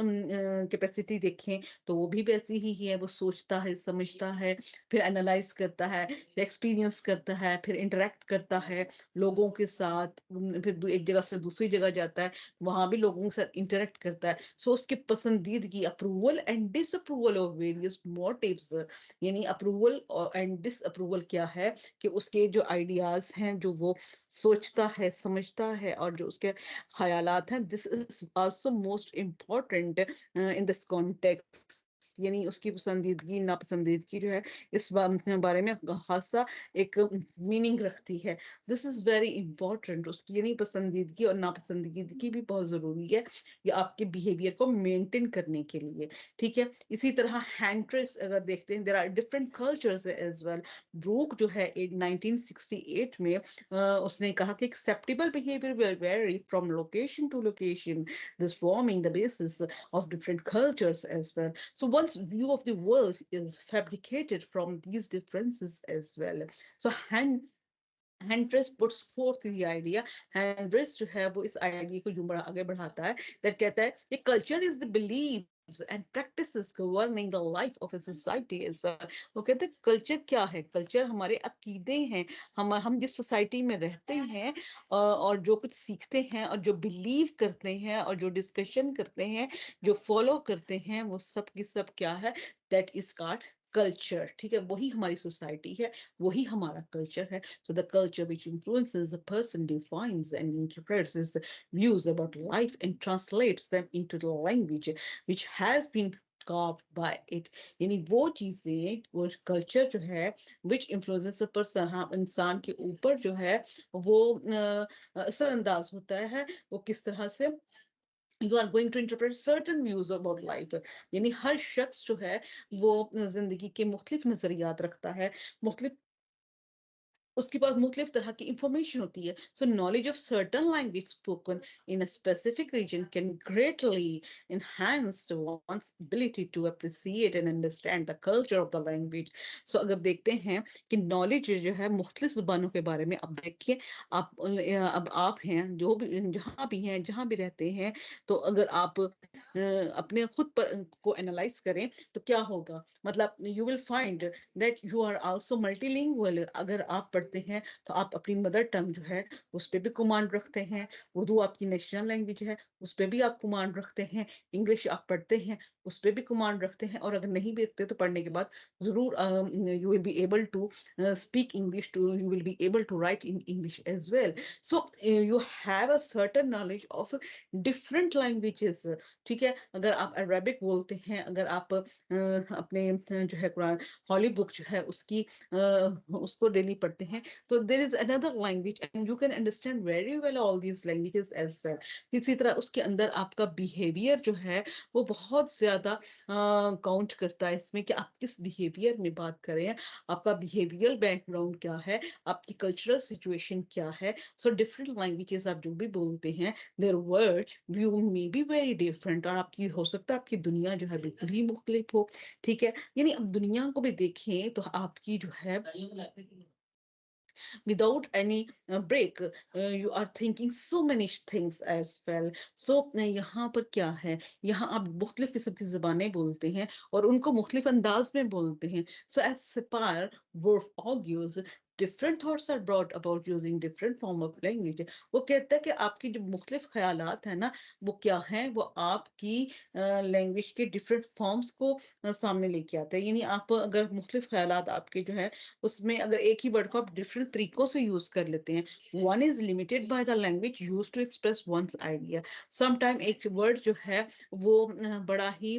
कैपेसिटी देखें तो वो भी वैसी ही है। वो सोचता है, समझता है, फिर एनालाइज करता है, एक्सपीरियंस करता है, फिर इंटरेक्ट करता है लोगों के साथ, फिर एक जगह से दूसरी जगह जाता है, वहां भी लोगों के साथ इंटरेक्ट करता है। सो उसकी पसंदीदगी, approval and disapproval of various motives, यानी अप्रूवल एंड डिसअप्रूवल क्या है? कि उसके जो आइडियाज हैं, जो वो सोचता है, समझता है, और जो उसके ख्यालात हैं, this is also most important in this context. यानी उसकी पसंदीदगी, नापसंदीदगी जो है इस बारे में खासा एक मीनिंग रखती है। This is very important. उसकी यानी पसंदीदगी और नापसंदीदगी भी बहुत जरूरी है ये आपके बिहेवियर को मेंटेन करने के लिए, ठीक है। इसी तरह हैंड्रेस अगर देखते हैं, there are different cultures as well. Brook जो है 1968 में उसने कहा कि acceptable behaviour will vary from location to location, this forming the basis of different cultures as well. So one's view of the world is fabricated from these differences as well. So Handress puts forth the idea, Handress जो है वो इस idea को यूं आगे बढ़ाता है, that कहता है कि culture is the beliefs and practices governing the life of a society as well. वो कहते हैं कल्चर क्या है? कल्चर हमारे अकीदे हैं, हम जिस सोसाइटी में रहते हैं और जो कुछ सीखते हैं और जो बिलीव करते हैं और जो डिस्कशन करते हैं, जो फॉलो करते हैं, वो सब की सब क्या है? दैट इज कॉल्ड कल्चर, ठीक है। वही हमारी सोसाइटी है, वही हमारा कल्चर है। So the culture which influences a person defines and interprets his views about life and translates them into the language which has been carved by it, यानी वो चीजें, वो कल्चर जो है which influences a person, हाँ, इंसान के ऊपर जो है वो असरअंदाज होता है, वो किस तरह से you are going to interpret certain views about life, यानी हर शख्स जो है वो जिंदगी के मुख्तलिफ नजरियात रखता है, मुख्तलिफ उसके पास मुख्तलिफ तरह की इंफॉर्मेशन होती है. So knowledge of certain language spoken in a specific region can greatly enhance one's ability to appreciate and understand the culture of the language. So अगर देखते हैं कि नॉलेज जो है मुख्तलिफ जुबानों के बारे में, अब देखिए आप अब आप हैं जो भी जहाँ भी हैं, जहाँ भी रहते हैं, तो अगर आप अपने खुद पर को एनालाइज करें तो क्या होगा, मतलब you will find that you are also multilingual. अगर आप पढ़ते हैं तो आप अपनी मदर टंग जो है उस पर भी कमांड रखते हैं, उर्दू आपकी नेशनल लैंग्वेज है उस पर भी आप कमांड रखते हैं, इंग्लिश आप पढ़ते हैं उस पर भी कमांड रखते हैं, और अगर नहीं भी रखते तो पढ़ने के बाद जरूर you will be able to speak English, to you will be able to write in English as well. So you have a certain knowledge of different languages. ठीक है, अगर आप अरबिक बोलते हैं, अगर आप अपने जो है कुरान हॉली बुक जो है उसकी उसको डेली पढ़ते हैं, तो there is another language and you can understand very well all these languages as well. इसी तरह उसके अंदर आपका बिहेवियर जो है वो बहुत ज्यादा काउंट करता है इसमें कि आप किस बिहेवियर में बात कर रहे हैं, आपका बिहेवियरल बैकग्राउंड क्या है, आपकी कल्चरल सिचुएशन क्या है. सो डिफरेंट लैंग्वेजेस आप जो भी बोलते हैं, their world view may be very different, और आपकी हो सकता है आपकी दुनिया जो है बिल्कुल ही मुख्तलिफ हो. ठीक है, यानी अब दुनिया को भी देखें तो आपकी जो है without any break, you are thinking so many things as well. So यहाँ पर क्या है, यहाँ आप मुख्तलिफ किस्म की ज़बानें बोलते हैं और उनको मुख्तलिफ अंदाज में बोलते हैं. So as Sapir Whorf argues, different thoughts are brought about using different form of language. वो कहता है कि आपकी जो मुख्तलिफ ख्यालात है ना, वो क्या हैं, वो आपकी लैंग्वेज के डिफरेंट फॉर्म्स को सामने लेके आते हैं. यानी आप अगर मुख्तलिफ ख्यालात आपके जो है उसमें अगर एक ही वर्ड को आप डिफरेंट तरीकों से यूज कर लेते हैं, one is limited by the language use to express one's idea. Sometime एक वर्ड जो है वो बड़ा ही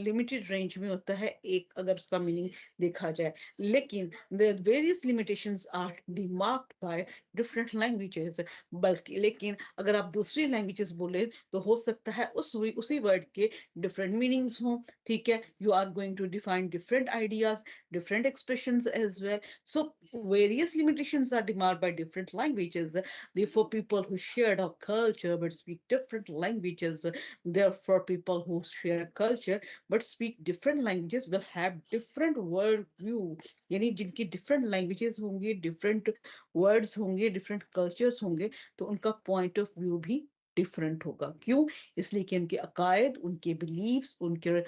लिमिटेड रेंज में होता है, एक अगर उसका मीनिंग देखा जाए, लेकिन the various limitations are demarcated by different languages. बल्कि लेकिन अगर आप दूसरी लैंग्वेजेस बोले तो हो सकता है उसी वर्ड के डिफरेंट मीनिंग्स हों. ठीक है, you are going to define different ideas, different expressions as well. So various limitations are demarked by different languages. Therefore, people who share a culture but speak different languages, therefore people who share a culture but speak different languages will have different world view. यानी जिनकी different languages होंगे, different words होंगे, different cultures होंगे, तो उनका point of view भी different होगा. क्यों? इसलिए कि उनके अकायद, उनके बिलीव्स, उनके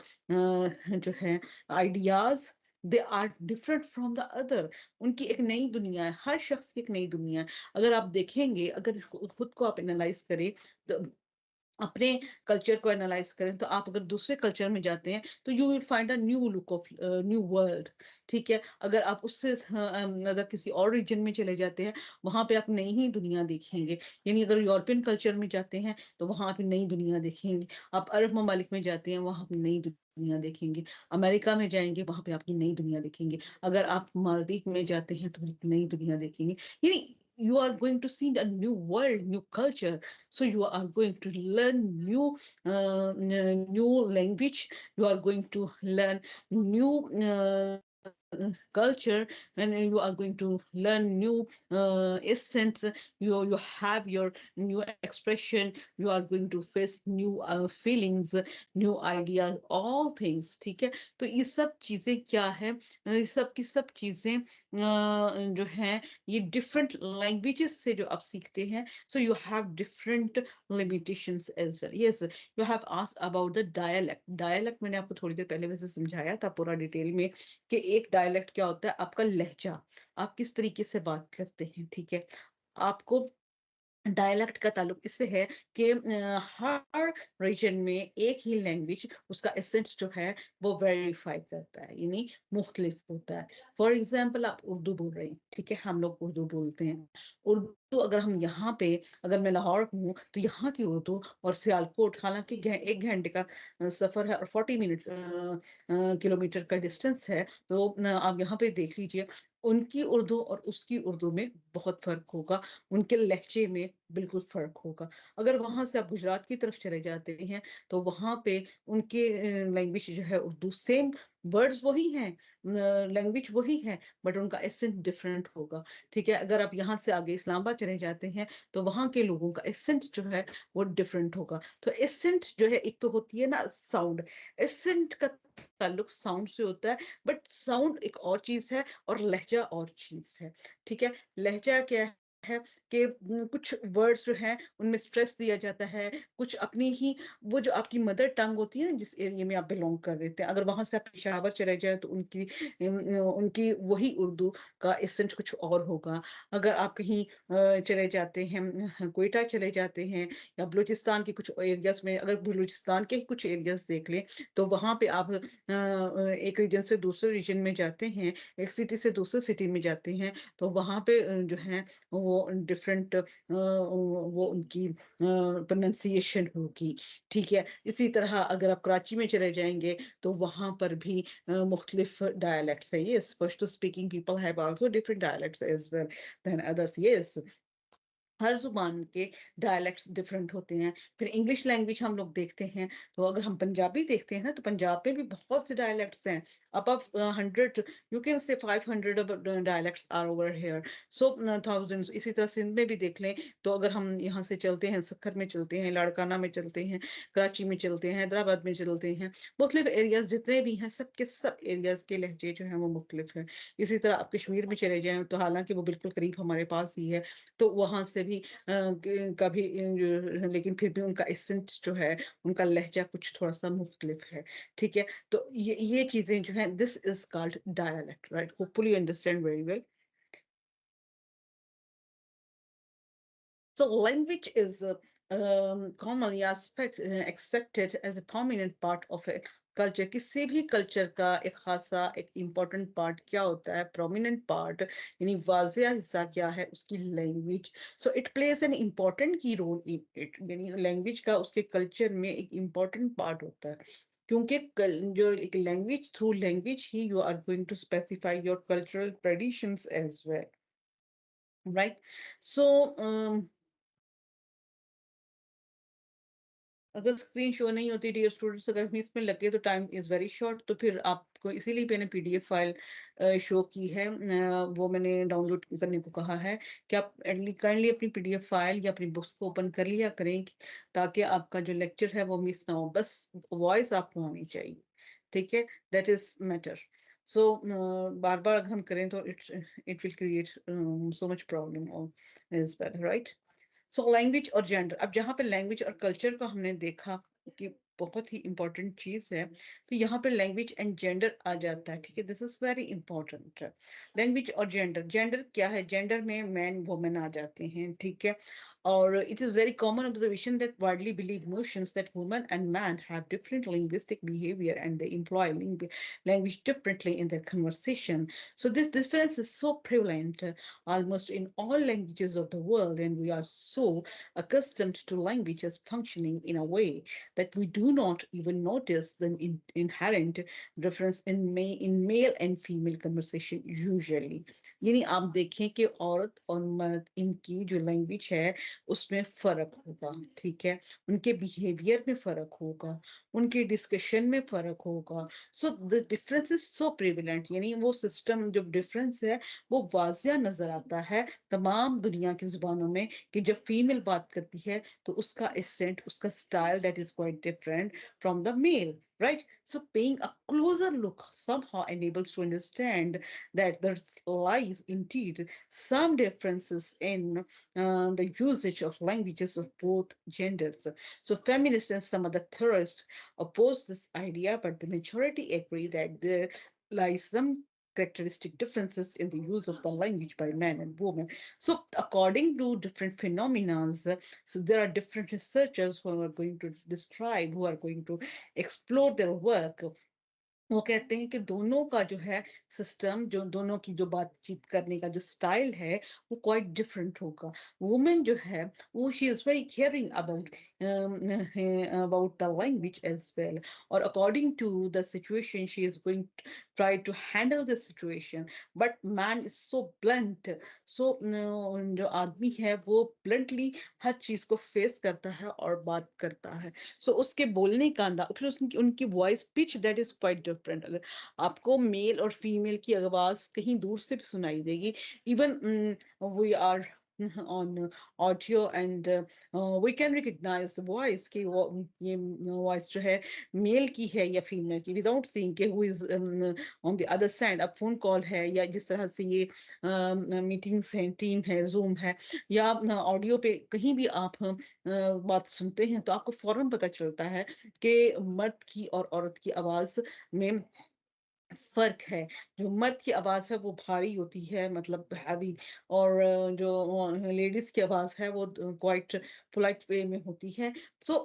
जो है ideas, they are different from the other. उनकी एक नई दुनिया है, हर शख्स की एक नई दुनिया है. अगर आप देखेंगे, अगर खुद को आप एनालाइज करें तो अपने कल्चर को एनालाइज करें, तो आप अगर दूसरे कल्चर में जाते हैं तो you will find a new look of new world. ठीक है, अगर आप उससे अगर किसी और रीजन में चले जाते हैं, वहां पे आप नई ही दुनिया देखेंगे. यानी अगर यूरोपियन कल्चर में जाते हैं तो वहां आप नई दुनिया देखेंगे, आप अरब ममालिक में जाते हैं वहां आप नई दुनिया देखेंगे, अमेरिका में जाएंगे वहां पे आपकी नई दुनिया देखेंगे, अगर आप मालदीव में जाते हैं तो एक नई दुनिया देखेंगे. यानी you are going to see a new world, new culture. So you are going to learn new language, you are going to learn new culture, and you are going to learn new essence. You have your new expression, you are going to face new feelings, new ideas, all things. ठीक है, तो ये सब चीजें क्या है, ये सब की सब चीजें जो हैं ये डिफरेंट लैंग्वेजेस से जो आप सीखते हैं. So you have different limitations as well. Yes, you have asked about the dialect. Dialect मैंने आपको थोड़ी देर पहले वैसे समझाया था पूरा डिटेल में कि एक डायलेक्ट क्या होता है, आपका लहजा, आप किस तरीके से बात करते हैं. ठीक है, आपको डायलेक्ट का ताल्लुक इससे है कि हर रीजन में एक ही लैंग्वेज उसका एसेंट जो है वो वेरीफाई करता है, यानी मुख्तलिफ होता है। फॉर एग्जाम्पल आप उर्दू बोल रहे हैं, ठीक है, हम लोग उर्दू बोलते हैं। उर्दू अगर हम यहाँ पे, अगर मैं लाहौर हूँ तो यहाँ की उर्दू और सियालकोट, हालांकि 1 घंटे का सफर है और 40 मिनट किलोमीटर का डिस्टेंस है, तो आप यहाँ पे देख लीजिए, उनकी उर्दू और उसकी उर्दू में बहुत फर्क होगा, उनके लहजे में बिल्कुल फर्क होगा। अगर वहां से आप गुजरात की तरफ चले जाते हैं तो वहां पे उनके लैंग्वेज जो है उर्दू, सेम वर्ड्स वही हैं, लैंग्वेज वही है, बट उनका एसेंट डिफरेंट होगा। ठीक है, अगर आप यहाँ से आगे इस्लामाबाद चले जाते हैं तो वहां के लोगों का एसेंट जो है वो डिफरेंट होगा। तो एसेंट जो है, एक तो होती है ना साउंड, एसेंट का ताल्लुक साउंड से होता है, बट साउंड एक और चीज है और लहजा और चीज है। ठीक है, लहजा क्या है कि कुछ वर्ड्स जो हैं उनमें स्ट्रेस दिया जाता है, कुछ अपनी ही, वो जो आपकी मदर टंग होती है ना, जिस एरिया में आप बिलोंग कर रहे थे, अगर वहां से आप पेशावर चले जाए तो उनकी वही उर्दू का एसेंट कुछ और होगा। अगर आप कहीं चले जाते हैं, कोयटा चले जाते हैं, या बलूचिस्तान के कुछ एरियाज में, अगर बलूचिस्तान के ही कुछ एरियाज देख लें, तो वहां पे आप एक रीजन से दूसरे रीजन में जाते हैं, एक सिटी से दूसरे सिटी में जाते हैं, तो वहां पे जो है वो डिफरेंट वो उनकी प्रोनाउंसिएशन होगी। ठीक है, इसी तरह अगर आप कराची में चले जाएंगे तो वहां पर भी मुख्तलिफ डायलेक्ट्स है। Yes, Pashto speaking people have also different dialects as well then others. Yes, हर जुबान के डायलेक्ट्स डिफरेंट होते हैं। फिर इंग्लिश लैंग्वेज हम लोग देखते हैं, तो अगर हम पंजाबी देखते हैं ना, तो पंजाब में भी बहुत से डायलेक्ट्स हैं, above 100, you can say 500 dialects are over here, so thousands. इसी तरह सिंध में भी देख लें, तो अगर हम यहाँ से चलते हैं, सक्खर में चलते हैं, लाड़काना में चलते हैं, कराची में चलते हैं, हैदराबाद में चलते हैं, मुख्तलिफ एरियाज जितने भी हैं, सब के सब एरियाज के लहजे जो हैं वो मुख्तलिफ है। इसी तरह आप कश्मीर में चले जाएं, तो हालांकि वो बिल्कुल करीब हमारे पास ही है, तो वहां से भी कभी लेकिन फिर भी उनका एसेंट जो है, उनका लहजा कुछ थोड़ा सा मुख्तलिफ है। ठीक है, तो ये चीजें जो है, this is called dialect, right? Hopefully understand very well. So language is commonly accepted as a prominent part of a culture. किसी भी कल्चर का एक खासा एक इम्पोर्टेंट पार्ट क्या होता है? प्रोमिनेंट पार्ट, यानी वाजिया हिस्सा क्या है? उसकी language. So it plays an important की रोल इन इट, यानी लैंग्वेज का उसके कल्चर में एक इम्पोर्टेंट पार्ट होता है, क्योंकि जो एक लैंग्वेज, थ्रू लैंग्वेज ही you are going to specify your cultural traditions as well, right? So अगर स्क्रीन शो नहीं होती डियर स्टूडेंट्स, अगर हम इसमें लगे तो टाइम इज वेरी शॉर्ट, तो फिर आपको इसीलिए मैंने पीडीएफ फाइल शो की है, वो मैंने डाउनलोड करने को कहा है कि आप काइंडली अपनी पीडीएफ फाइल या अपनी बुक्स को ओपन कर लिया करें, ताकि आपका जो लेक्चर है वो मिस ना हो, बस वॉइस आपको आनी चाहिए। ठीक है, दैट इज मैटर। सो बार बार अगर हम करें तो it will create so much problem as well, right? So language और जेंडर, अब जहाँ पे लैंग्वेज और कल्चर को हमने देखा कि बहुत ही इंपॉर्टेंट चीज है, तो यहाँ पे लैंग्वेज एंड जेंडर आ जाता है। ठीक है, this is very important. Language और जेंडर, जेंडर क्या है? जेंडर में मैन वुमेन आ जाते हैं। ठीक है, और it is very common observation that widely believe notions that women and men have different linguistic behavior and they employ language differently in their conversation. So this difference is so prevalent almost in all languages of the world, and we are so accustomed to languages functioning in a way that we do not even notice the inherent difference in male and female conversation usually. यानी आप देखें कि औरत और मर्द, इनकी जो language है उसमें फर्क होगा। ठीक है, उनके बिहेवियर में फर्क होगा, उनके डिस्कशन में फर्क होगा। So the difference is so prevalent, यानी वो सिस्टम जो डिफरेंस है वो वाजिया नजर आता है तमाम दुनिया की जुबानों में, कि जब फीमेल बात करती है तो उसका एसेंट, उसका style that is quite different from the male, right? So paying a closer look somehow enables to understand that there lies indeed some differences in the usage of languages of both genders. So feminists and some other theorists oppose this idea, but the majority agree that there lies some characteristic differences in the use of the language by men and women. So, according to different phenomena, so there are different researchers who are going to describe, who are going to explore their work. वो कहते हैं कि दोनों का जो है system, जो दोनों की जो बातचीत करने का जो स्टाइल है वो क्वाइट डिफरेंट होगा. वुमेन जो है वो she is very caring about the language as well, or according to the situation she is going to try to handle the situation. But man is so blunt, so जो आदमी है वो bluntly हर चीज को face करता है और बात करता है. सो उसके बोलने का अंदाज, फिर उसकी उनकी voice pitch that is quite different. अगर आपको मेल और फीमेल की आवाज कहीं दूर से भी सुनाई देगी, even we are on audio and we can recognize the voice कि वो ये voice जो है मेल की है या फीमेल की without seeing कि who is on the other side. अब फोन कॉल है या जिस तरह से ये मीटिंग्स हैं, टीम है, जूम है, या ऑडियो पे कहीं भी आप बात सुनते हैं तो आपको फौरन पता चलता है कि मर्द की और औरत की आवाज में फर्क है. जो मर्द की आवाज है वो भारी होती है, मतलब हैवी, और जो लेडीज की आवाज है वो क्वाइट पोलाइट वे में होती है. सो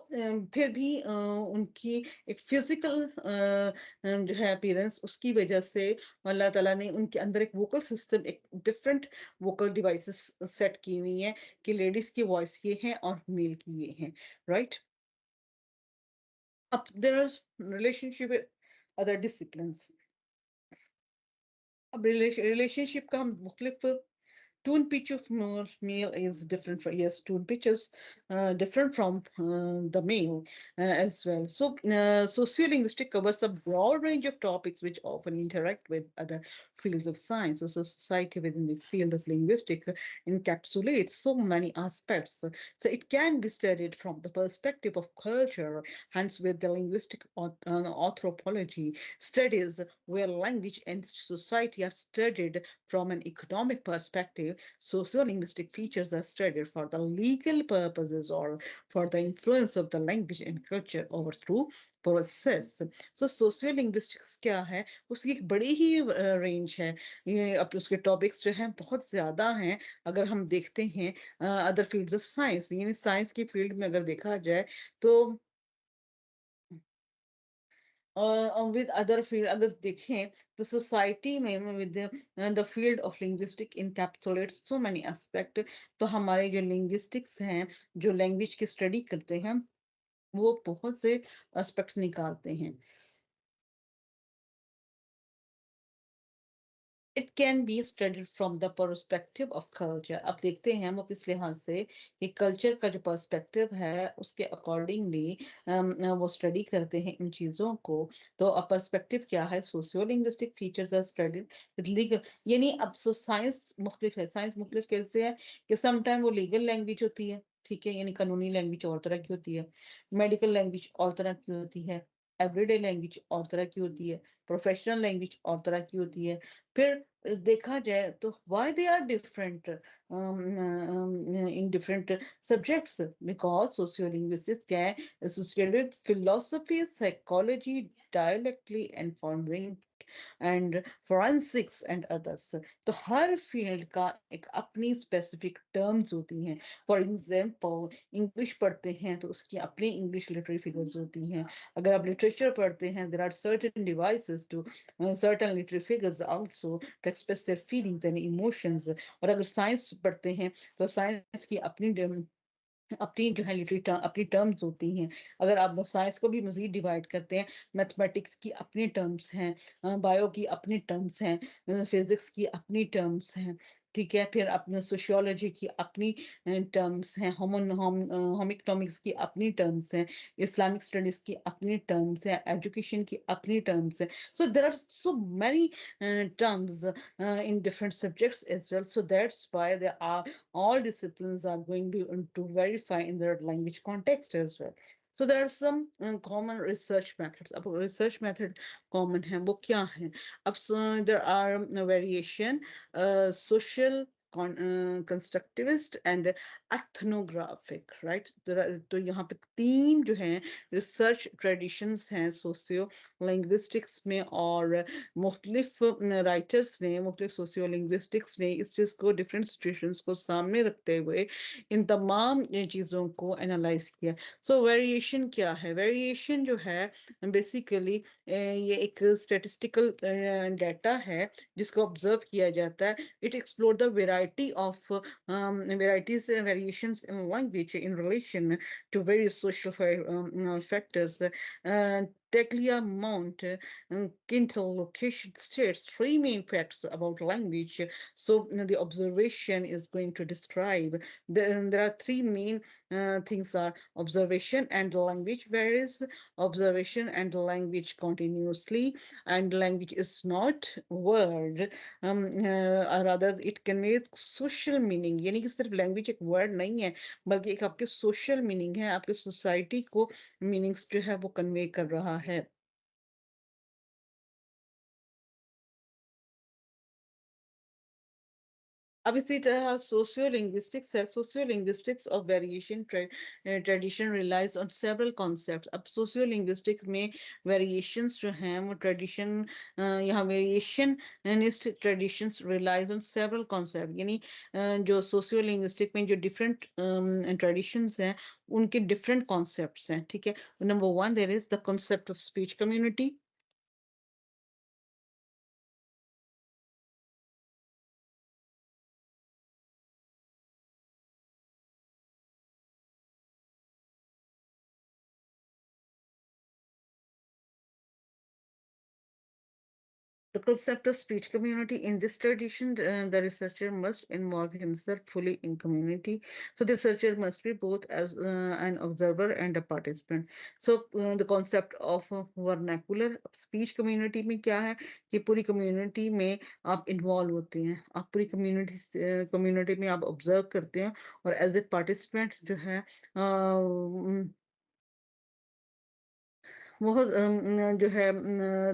फिर भी उनकी एक फिजिकल जो है अपीयरेंस, उसकी वजह से अल्लाह ताला ने उनके अंदर एक वोकल सिस्टम, एक डिफरेंट वोकल डिवाइसेस सेट की हुई है कि लेडीज की वॉइस ये है और मेल की ये है, राइट. अब there are relationship with other disciplines. अब रिलेशनशिप का हम मुख्तलिफ tune pitch of male is different from, yes, tune pitch is different from the male as well. So sociolinguistic covers a broad range of topics which often interact with other fields of science. So society within the field of linguistics encapsulates so many aspects, so it can be studied from the perspective of culture. Hence with the linguistic anthropology studies where language and society are studied from an economic perspective, sociolinguistic features are studied for the legal purposes or for the influence of the language and culture over through process. So sociolinguistics क्या है, उसकी एक बड़ी ही range है. ये अब उसके topics जो हैं बहुत ज्यादा हैं. अगर हम देखते हैं अदर फील्ड्स ऑफ साइंस, यानी साइंस की फील्ड में अगर देखा जाए तो विद अदर फील्ड अगर देखें तो सोसाइटी में with the field of linguistic encapsulates so many aspect. तो हमारे जो लिंग्विस्टिक्स हैं, जो लैंग्वेज की स्टडी करते हैं, वो बहुत से एस्पेक्ट्स निकालते हैं. It can be studied from the perspective of culture. अब देखते हैं वो किस लिहाज से कि कल्चर का जो पर्सपेक्टिव है उसके अकॉर्डिंगली वो स्टडी करते हैं इन चीज़ों को. तो अब पर्सपेक्टिव क्या है, socio linguistic features are studied with legal. यानी अब साइंस मुख्तलिफ है. साइंस मुख्तलिफ कैसे है कि समटाइम वो लीगल लैंग्वेज होती है, ठीक है, यानी कानूनी लैंग्वेज और तरह की होती है, मेडिकल लैंग्वेज और तरह की होती है, एवरीडे लैंग्वेज और तरह की होती है, प्रोफेशनल लैंग्वेज और तरह की होती है. फिर देखा जाए तो why they are different in different subjects, because sociolinguistics can associate with philosophy, psychology, dialectically and founding and forensics and others. तो हर फील्ड का एक अपनी स्पेसिफिक टर्म्स होती हैं. फॉर एग्जांपल इंग्लिश पढ़ते हैं तो उसकी अपनी इंग्लिश लिटरेरी फिगर्स होती हैं. अगर आप लिटरेचर पढ़ते हैं, there are certain devices to certain literary figures also to express their feelings and emotions. और अगर साइंस पढ़ते हैं तो साइंस की अपनी अपनी जो है लिटरेरी अपनी टर्म्स होती हैं. अगर आप साइंस को भी मजीद डिवाइड करते हैं, मैथमेटिक्स की अपनी टर्म्स हैं, बायो की अपनी टर्म्स हैं, फिजिक्स की अपनी टर्म्स हैं, ठीक है. फिर अपने सोशियोलॉजी की अपनी टर्म्स हैं, होमिकनॉमिक्स की अपनी टर्म्स हैं, इस्लामिक स्टडीज की अपनी टर्म्स हैं, एजुकेशन की अपनी टर्म्स हैं. So there are so many terms in different subjects as well. So that's why there are all disciplines are going to verify in their language context as well. So there are some common research methods. अब research method common है वो क्या है? अब there are variation social constructivist and ethnographic, right. तो यहाँ पे तीन जो है रिसर्च ट्रेडिशंस हैं सोशियो लिंग्विस्टिक्स में, और मुख्तलिफ राइटर्स ने, मुख्तलिफ सोशियो लिंग्विस्टिक्स ने इस चीज़ को, डिफरेंट सिचुएशंस को सामने रखते हुए इन तमाम चीज़ों को एनालाइज किया। सो वेरिएशन क्या है? वेरिएशन जो है बेसिकली ये एक स्टेटिस्टिकल डाटा है जिसको ऑब्जर्व किया जाता है। It explore the variety of variations in language in relation to various social factors. Taglia Mount Quintal location states three main facts about language. So the observation is going to describe there are three main things are observation and language varies, observation and language continuously, and language is not word, rather it conveys social meaning। यानी कि सिर्फ language एक word नहीं है, बल्कि एक आपके social meaning है, आपके सोसाइटी को मीनिंग्स जो है वो कन्वे कर रहा है। अब इसी तरह सोशियो लिंग्विस्टिक्स है। Socio linguistics of variation tradition relies on several concept. अब सोशियो लिंग्विस्टिक्स में वेरिएशंस जो हैं वो ट्रेडिशन, यहाँ variationist traditions relies on several concept, यानी जो सोशियो लिंग्विस्टिक में जो डिफरेंट ट्रेडिशंस हैं उनके डिफरेंट कॉन्सेप्ट्स हैं, ठीक है। Number one, there is the concept of speech community. The concept of speech community in this tradition, the researcher must involve himself fully in community. So the researcher must be both as an observer and a participant. So the concept of vernacular speech community में क्या है कि पूरी community में आप involve होते हैं, आप पूरी community में आप observe करते हैं, और as a participant जो है वो जो है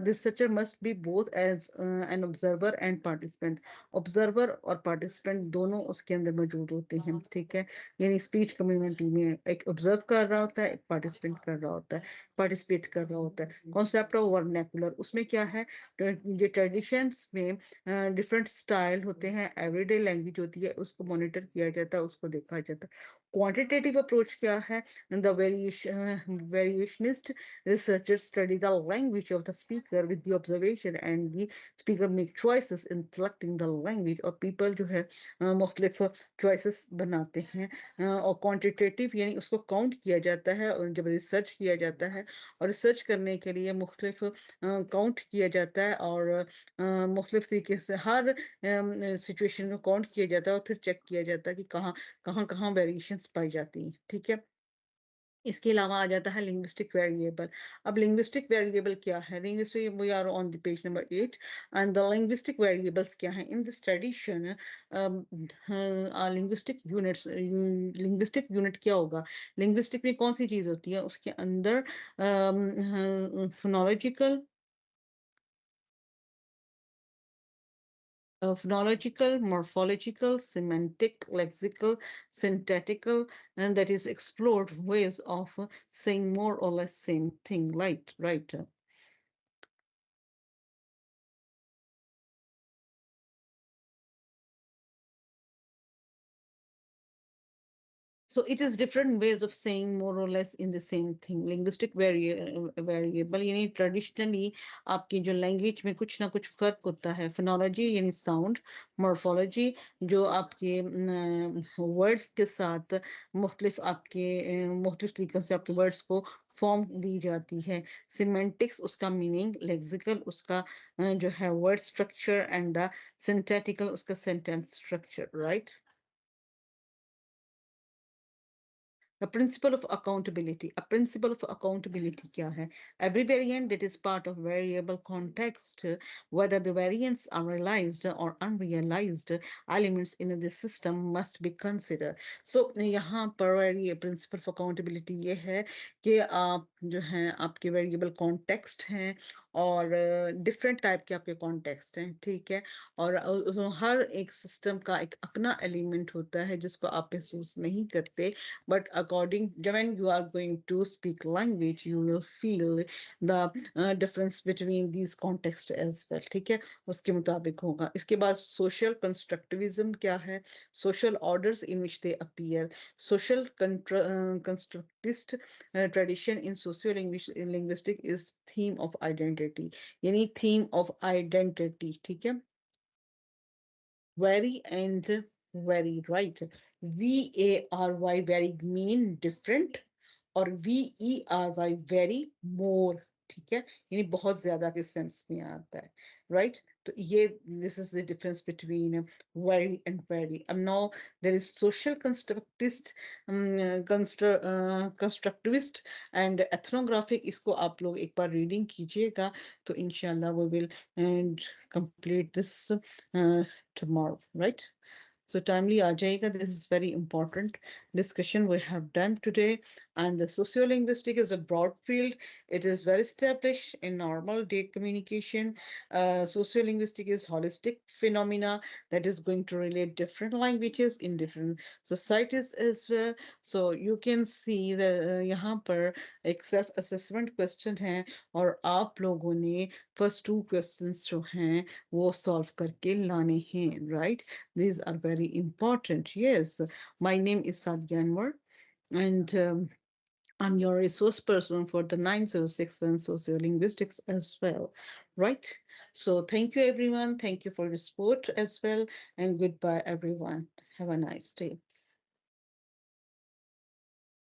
researcher must be both as an observer and participant. Observer और पार्टिसिपेंट दोनों उसके अंदर मौजूद होते हैं, ठीक है। यानी स्पीच कम्युनिटी में एक ऑब्जर्व कर रहा होता है, एक पार्टिसिपेंट कर रहा होता है, पार्टिसिपेट कर रहा होता है। कॉन्सेप्ट ऑफ वर्नेकुलर, उसमें क्या है, जो ट्रेडिशंस में डिफरेंट स्टाइल होते हैं, एवरीडे लैंग्वेज होती है, उसको मॉनिटर किया जाता है, उसको देखा जाता है। क्वांटिटेटिव अप्रोच क्या है? The variationist researchers study the language of the speaker with the observation, and the speaker make choices in selecting the language, और people जो है मुख्तलिफ choices बनाते हैं। और quantitative यानी उसको count किया जाता है, और जब रिसर्च किया जाता है, और रिसर्च करने के लिए मुख्तलिफ count किया जाता है, और मुख्तलिफ तरीके से हर सिचुएशन को काउंट किया जाता है, और फिर चेक किया जाता है कि कहाँ कहाँ कहाँ वेरिएशंस पाई जाती हैं, ठीक है। इसके अलावा आ जाता है लिंग्विस्टिक वेरिएबल। अब लिंग्विस्टिक वेरिएबल क्या है? Linguistic, we are on the page number 8, and the linguistic variables क्या है? In this tradition linguistic units, linguistic unit क्या होगा? लिंग्विस्टिक में कौन सी चीज होती है? उसके अंदर phonological, phonological, morphological, semantic, lexical, syntactical, and that is explored ways of saying more or less same thing, right? So it is different ways of saying more or less in the same thing. Linguistic variable यानी traditionally आपकी जो language में कुछ ना कुछ फर्क होता है। Phonology यानी sound, morphology जो आपके words के साथ मुख्तलिफ आपके मुख्तलिफ तरीकों से आपके words को फॉर्म दी जाती है। Semantics उसका मीनिंग, lexical उसका जो है word structure, and the syntactical उसका sentence structure, right? The principle of accountability. A principle of accountability क्या है? Every variant that is part of variable context, whether the variants are realized or unrealized elements in the system must be considered. So यहाँ पर principle of accountability ये है कि आप जो है आपके variable context हैं, और डिफरेंट टाइप के आपके कॉन्टेक्स्ट हैं, ठीक है। और हर एक सिस्टम का एक अपना एलिमेंट होता है जिसको आप महसूस नहीं करते, but according when you are going to speak language you will feel the difference between these context as well, ठीक है। उसके मुताबिक होगा। इसके बाद सोशल कंस्ट्रक्टिविज्म क्या है, social orders in which they appear, social constructivist tradition in sociolinguistic is theme of identity, यानी theme of identity, ठीक है। Very and very right. VARY very mean different, और VERY very more, ठीक है, यानी बहुत ज्यादा के सेंस में आता है, राइट। तो ये this is the difference between very and very. अब now there is social constructivist and ethnographic, इसको आप लोग एक बार रीडिंग कीजिएगा तो इंशाल्लाह we will and complete this tomorrow, right? So timely aa jayega. This is very important discussion we have done today. And the sociolinguistic is a broad field. It is well established in normal day communication. Sociolinguistic is holistic phenomena that is going to relate different languages in different societies as well. So you can see the यहाँ पर एक self assessment question है, और आप लोगों ने first two questions जो हैं वो solve करके लाने हैं, right? These are very important. Yes, my name is Sadhya Anwar, and I'm your resource person for the 9061 Sociolinguistics as well, right? So thank you, everyone. Thank you for your support as well, and goodbye, everyone. Have a nice day.